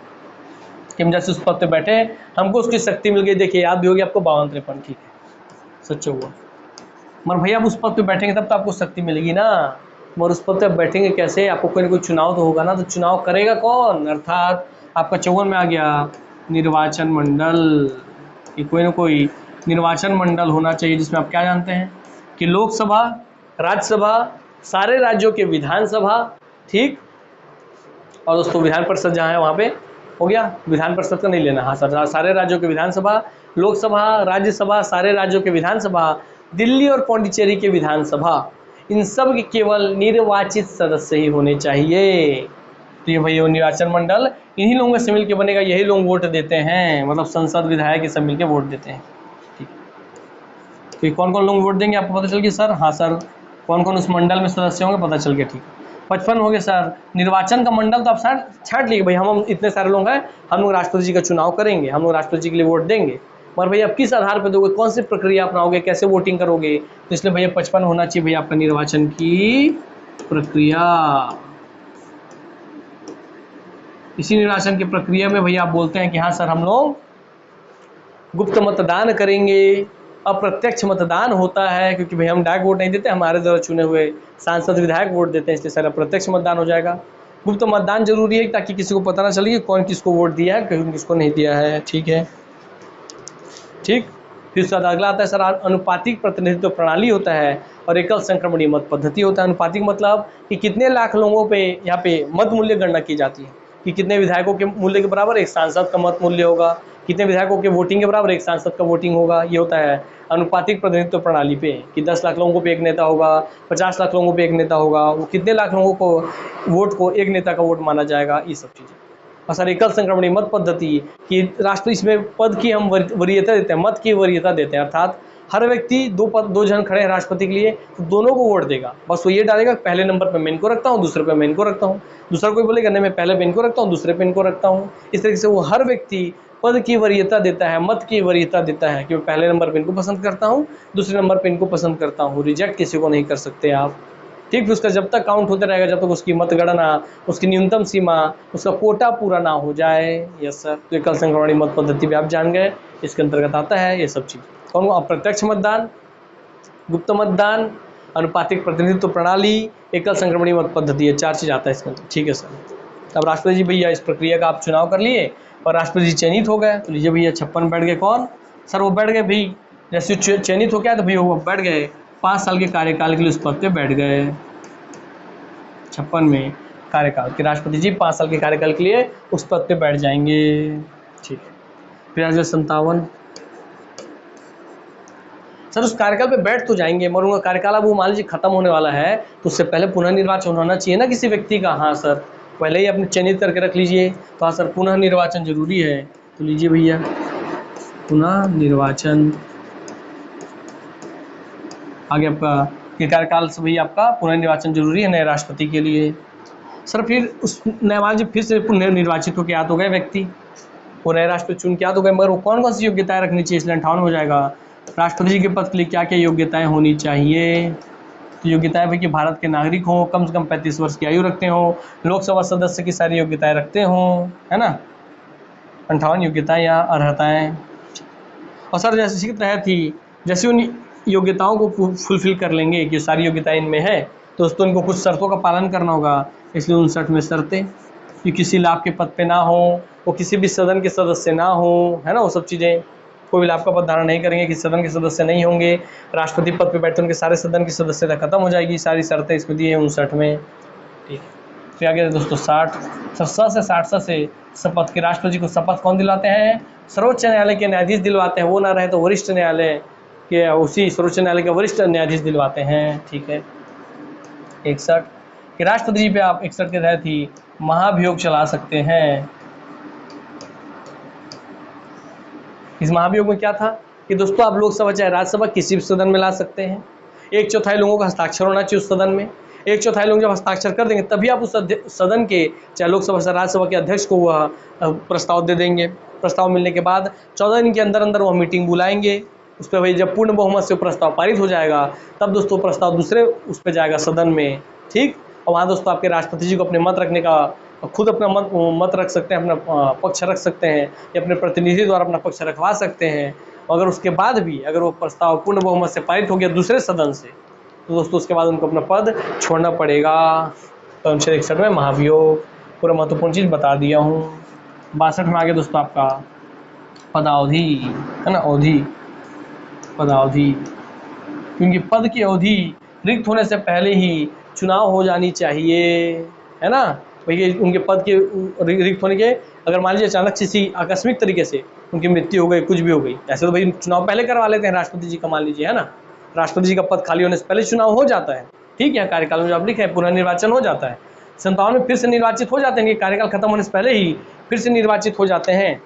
कि हम जैसे उस पद पे बैठे हमको उसकी शक्ति मिल गई। देखिए याद भी होगी आपको 52, 53। ठीक है, सच हुआ। मगर भैया आप उस पद पे बैठेंगे तब तो आपको शक्ति मिलेगी ना, मगर उस पद पे बैठेंगे कैसे? आपको कोई ना कोई चुनाव तो होगा ना, तो चुनाव करेगा कौन? अर्थात आपका 54 में आ गया निर्वाचन मंडल, कि कोई ना कोई निर्वाचन मंडल होना चाहिए जिसमें आप क्या जानते हैं कि लोकसभा, राज्यसभा, सारे राज्यों के विधानसभा, ठीक, और दोस्तों विधान परिषद जहाँ है वहाँ पे हो गया, विधान परिषद का नहीं लेना, हाँ सर, सारे राज्यों के विधानसभा, लोकसभा, राज्यसभा, सारे राज्यों के विधानसभा, दिल्ली और पौंडीचेरी के विधानसभा, इन सब के केवल निर्वाचित सदस्य ही होने चाहिए। तो ये भैया निर्वाचन मंडल इन्हीं लोगों से मिलकर बनेगा, यही लोग वोट देते हैं, मतलब संसद विधायक ये सब मिलकर वोट देते हैं। ठीक, तो कौन कौन लोग वोट देंगे आपको पता चल गया सर? हाँ सर, कौन कौन उस मंडल में सदस्य होंगे पता चल गया। ठीक, 55 हो गए सर। निर्वाचन का मंडल तो आप सर छाट लीजिए, भाई हम इतने सारे लोग हैं, हम लोग राष्ट्रपति जी का चुनाव करेंगे, हम लोग राष्ट्रपति जी के लिए वोट देंगे, मगर भैया आप किस आधार पर दोगे, कौन सी प्रक्रिया अपनाओगे, कैसे वोटिंग करोगे? तो इसलिए भैया 55 होना चाहिए भैया आपका निर्वाचन की प्रक्रिया। इसी निर्वाचन की प्रक्रिया में भैया आप बोलते हैं कि हाँ सर हम लोग गुप्त मतदान करेंगे, अप्रत्यक्ष मतदान होता है, क्योंकि भाई हम डाक वोट नहीं देते, हमारे द्वारा चुने हुए सांसद विधायक वोट देते हैं, इसलिए सर अप्रत्यक्ष मतदान हो जाएगा। गुप्त मतदान जरूरी है ताकि किसी को पता ना चले कि कौन किसको वोट दिया है, कौन किसको नहीं दिया है। ठीक है, ठीक, फिर उसके बाद अगला आता है सर अनुपातिक प्रतिनिधित्व प्रणाली होता है और एकल संक्रमणीय मत पद्धति होता है। अनुपातिक मतलब कि कितने लाख लोगों पे यहाँ पे मत मूल्य गणना की जाती है, कि कितने विधायकों के मूल्य के बराबर एक सांसद का मत मूल्य होगा, कितने विधायकों के वोटिंग के बराबर एक सांसद का वोटिंग होगा। ये होता है अनुपातिक प्रतिनिधित्व प्रणाली पे, कि 10 लाख लोगों पे एक नेता होगा, 50 लाख लोगों पे एक नेता होगा, वो कितने लाख लोगों को वोट को एक नेता का वोट माना जाएगा, ये सब चीज़ें। और सर एकल संक्रमणीय मत पद्धति कि राष्ट्र इसमें पद की हम वरीयता देते हैं, मत की वरीयता देते हैं, अर्थात हर व्यक्ति दो जन खड़े हैं राष्ट्रपति के लिए, तो दोनों को वोट देगा, बस वो ये डालेगा पहले नंबर पे मैं इनको रखता हूँ, दूसरे पे मैं इनको रखता हूँ, दूसरा कोई बोलेगा नहीं मैं पहले पे इनको रखता हूँ, दूसरे पे इनको रखता हूँ। इस तरीके से वो हर व्यक्ति पद की वरीयता देता है, मत की वरीयता देता है कि मैं पहले नंबर पे इनको पसंद करता हूँ, दूसरे नंबर पे इनको पसंद करता हूँ। रिजेक्ट किसी को नहीं कर सकते आप। ठीक, फिर उसका जब तक काउंट होता रहेगा, जब तक उसकी मतगणना, उसकी न्यूनतम सीमा, उसका कोटा पूरा ना हो जाए। यस सर, तो एकल संक्रमणीय मत पद्धति भी आप जान गए, इसके अंतर्गत आता है ये सब चीज़। कौन? अप्रत्यक्ष मतदान, गुप्त मतदान, अनुपातिक प्रतिनिधित्व प्रणाली, एकल संक्रमणीय मत पद्धति, ये 4 चीज़ आता है इसके अंदर। ठीक है सर। अब राष्ट्रपति जी भैया इस प्रक्रिया का आप चुनाव कर लिए और राष्ट्रपति जी चयनित हो गए, तो लीजिए भैया 56 बैठ गए। कौन सर? वो बैठ गए भाई, जैसे चयनित हो गया तो भैया वो बैठ गए, 5 साल के कार्यकाल के लिए उस पद पे बैठ गए। 56 में कार्यकाल के राष्ट्रपति जी 5 साल के कार्यकाल के लिए उस पद पे बैठ जाएंगे। ठीक है, फिर आ जाए 57। सर उस कार्यकाल पे बैठ तो जाएंगे, मगर उनका कार्यकाल अब वो मान लीजिए खत्म होने वाला है, तो उससे पहले पुनः निर्वाचन होना चाहिए ना किसी व्यक्ति का। हाँ सर, पहले ही अपने चयनित करके रख लीजिए। तो हाँ सर, पुनः निर्वाचन जरूरी है, तो लीजिए भैया पुनः निर्वाचन आगे आपका ये कार्यकाल से भैया आपका पुनः निर्वाचन जरूरी है नए राष्ट्रपति के लिए। सर फिर उस नए जी फिर से निर्वाचित होकर याद हो गए व्यक्ति, वो नए राष्ट्रपति चुन के याद हो गए, मगर वो कौन कौन सी योग्यताएं रखनी चाहिए, इसलिए 58 हो जाएगा। राष्ट्रपति जी के पद के लिए क्या क्या योग्यताएं होनी चाहिए? तो योग्यताएं भाई कि भारत के नागरिक हों, कम से कम 35 वर्ष की आयु रखते हों, लोकसभा सदस्य की सारी योग्यताएं रखते हों, है ना। 58 योग्यताएं या अर्हताएं। और सर जैसे इसके तहत ही जैसे उन योग्यताओं को फुलफिल कर लेंगे कि सारी योग्यताएं इनमें है, तो दोस्तों इनको कुछ शर्तों का पालन करना होगा। इसलिए 59 में शर्तें कि किसी लाभ के पद पे ना हो, वो किसी भी सदन के सदस्य ना हो, है ना, वो सब चीज़ें, कोई भी लाभ का पद धारण नहीं करेंगे, किसी सदन के सदस्य नहीं होंगे, राष्ट्रपति पद पे बैठे उनके सारे सदन की सदस्यता खत्म हो जाएगी। सारी शर्तें इसको दी है 59 में। ठीक, फिर आगे दोस्तों 60 से 60 से शपथ के राष्ट्रपति जी को शपथ कौन दिलाते हैं? सर्वोच्च न्यायालय के न्यायाधीश दिलवाते हैं, वो ना रहे तो वरिष्ठ न्यायालय के उसी सर्वोच्च न्यायालय के वरिष्ठ न्यायाधीश दिलवाते हैं। ठीक है, 61 कि राष्ट्रपति जी पे आप 61 के तहत ही महाभियोग चला सकते हैं। इस महाभियोग में क्या था कि दोस्तों आप लोकसभा चाहे राज्यसभा किसी भी सदन में ला सकते हैं, 1/4 लोगों का हस्ताक्षर होना चाहिए उस सदन में, 1/4 लोग जब हस्ताक्षर कर देंगे तभी आप उस सदन के चाहे लोकसभा से राज्यसभा के अध्यक्ष को वह प्रस्ताव दे देंगे। प्रस्ताव मिलने के बाद 14 दिन के अंदर अंदर वह मीटिंग बुलाएंगे, उस पर भाई जब पूर्ण बहुमत से प्रस्ताव पारित हो जाएगा तब दोस्तों प्रस्ताव दूसरे उस पर जाएगा सदन में। ठीक, और वहाँ दोस्तों आपके राष्ट्रपति जी को अपने मत रखने का, खुद अपना मत रख सकते हैं, अपना पक्ष रख सकते हैं, या अपने प्रतिनिधि द्वारा अपना पक्ष रखवा सकते हैं। अगर उसके बाद भी अगर वो प्रस्ताव पूर्ण बहुमत से पारित हो गया दूसरे सदन से, तो दोस्तों उसके बाद उनको अपना पद छोड़ना पड़ेगा। तो अनुच्छेद 61 में महाभियोग, पूरा महत्वपूर्ण चीज़ बता दिया हूँ। 62 में आगे दोस्तों आपका पदावधि है ना, अवधि, पदावधि, क्योंकि पद की अवधि रिक्त होने से पहले ही चुनाव हो जानी चाहिए, है ना। भैया उनके पद के रिक्त होने के, अगर मान लीजिए अचानक किसी आकस्मिक तरीके से उनकी मृत्यु हो गई, कुछ भी हो गई, ऐसे तो भाई चुनाव पहले करवा लेते हैं राष्ट्रपति जी का, मान लीजिए, है ना, राष्ट्रपति जी का पद खाली होने से पहले चुनाव हो जाता है, ठीक है, कार्यकाल में जो आप लिखे हैं पुनर्निर्वाचन हो जाता है। 57 में फिर से निर्वाचित हो जाते हैं, कार्यकाल खत्म होने से पहले ही फिर से निर्वाचित हो जाते हैं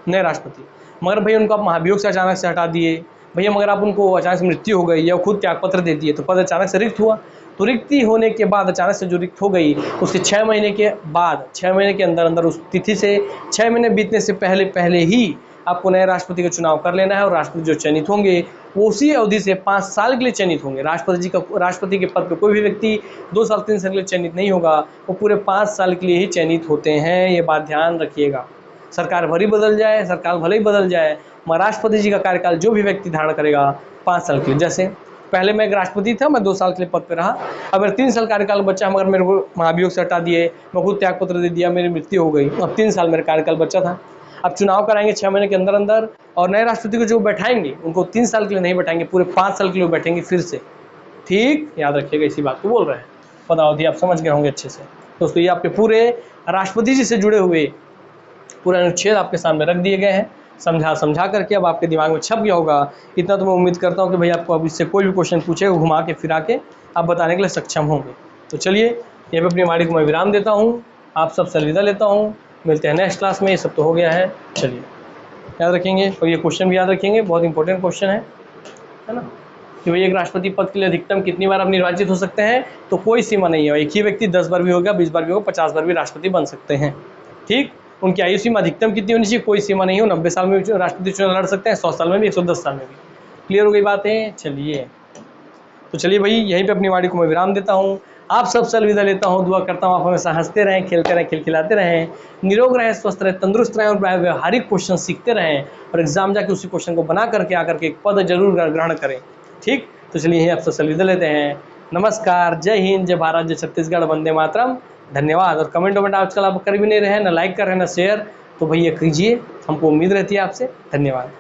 नए राष्ट्रपति। मगर भैया उनको आप महाभियोग से अचानक से हटा दिए, भैया मगर आप उनको अचानक से मृत्यु हो गई या खुद त्यागपत्र दे दिए, तो पद अचानक से रिक्त हुआ। तो रिक्ति होने के बाद अचानक से जो रिक्त हो गई, उसके 6 महीने के बाद, 6 महीने के अंदर अंदर, उस तिथि से 6 महीने बीतने से पहले पहले ही आपको नए राष्ट्रपति का चुनाव कर लेना है। और राष्ट्रपति जो चयनित होंगे वो उसी अवधि से 5 साल के लिए चयनित होंगे। राष्ट्रपति के पद पर कोई भी व्यक्ति 2 साल 3 साल के लिए चयनित नहीं होगा, वो पूरे 5 साल के लिए ही चयनित होते हैं, ये बात ध्यान रखिएगा। सरकार भले ही बदल जाए, सरकार भले ही बदल जाए, मगर राष्ट्रपति जी का कार्यकाल जो भी व्यक्ति धारण करेगा 5 साल के लिए। जैसे पहले मैं एक राष्ट्रपति था, मैं 2 साल के लिए पद पे रहा, अगर 3 साल कार्यकाल बचा, मगर मेरे को महाभियोग से हटा दिए, मैं खुद त्यागपत्र दे दिया, मेरी मृत्यु हो गई, अब 3 साल मेरा कार्यकाल बचा था। अब चुनाव कराएंगे 6 महीने के अंदर अंदर, और नए राष्ट्रपति को जो बैठाएंगे उनको 3 साल के लिए नहीं बैठाएंगे, पूरे 5 साल के लिए बैठेंगे फिर से, ठीक, याद रखिएगा, इसी बात को बोल रहे हैं। पदावधि आप समझ गए होंगे अच्छे से दोस्तों। ये आपके पूरे राष्ट्रपति जी से जुड़े हुए पूरे अनुच्छेद आपके सामने रख दिए गए हैं, समझा करके अब आपके दिमाग में छप गया होगा। इतना तो मैं उम्मीद करता हूँ कि भाई आपको अब इससे कोई भी क्वेश्चन पूछेगा, घुमा के फिरा के आप बताने के लिए सक्षम होंगे। तो चलिए यहाँ पे अपनी वाणी को मैं विराम देता हूँ, आप सबसे अलविदा लेता हूँ, मिलते हैं नेक्स्ट क्लास में। ये सब तो हो गया है, चलिए याद रखेंगे, और ये क्वेश्चन भी याद रखेंगे, बहुत इंपॉर्टेंट क्वेश्चन है ना, कि भाई एक राष्ट्रपति पद के लिए अधिकतम कितनी बार आप निर्वाचित हो सकते हैं। तो कोई सीमा नहीं है, एक ही व्यक्ति 10 बार भी होगा, 20 बार भी होगा, 50 बार भी राष्ट्रपति बन सकते हैं, ठीक। उनकी आयु सीमा अधिकतम कितनी होनी चाहिए, कोई सीमा नहीं हो, 90 साल में भी राष्ट्रपति चुनाव लड़ सकते हैं, 100 साल में भी, 110 साल में भी। क्लियर हो गई बातें, चलिए। तो चलिए भाई यहीं पे अपनी वाणी को मैं विराम देता हूँ, आप सबसे अलविदा लेता हूँ। दुआ करता हूँ आप हमेशा हंसते रहें, खेलते रहें, खिलखिलाते रहें, निरोग रहें, स्वस्थ रहें, तंदुरुस्त रहें, और व्यवहारिक क्वेश्चन सीखते रहें, और एग्जाम जाके उसी क्वेश्चन को बना करके आकर के एक पद जरूर ग्रहण करें, ठीक। तो चलिए यहीं आप सबसे अलविदा लेते हैं। नमस्कार, जय हिंद, जय भारत, जय छत्तीसगढ़, वंदे मातरम, धन्यवाद। और कमेंट वमेंट आजकल आप कर भी नहीं रहे हैं, ना लाइक कर रहे हैं, ना शेयर, तो भैया कीजिए, हमको उम्मीद रहती है आपसे। धन्यवाद।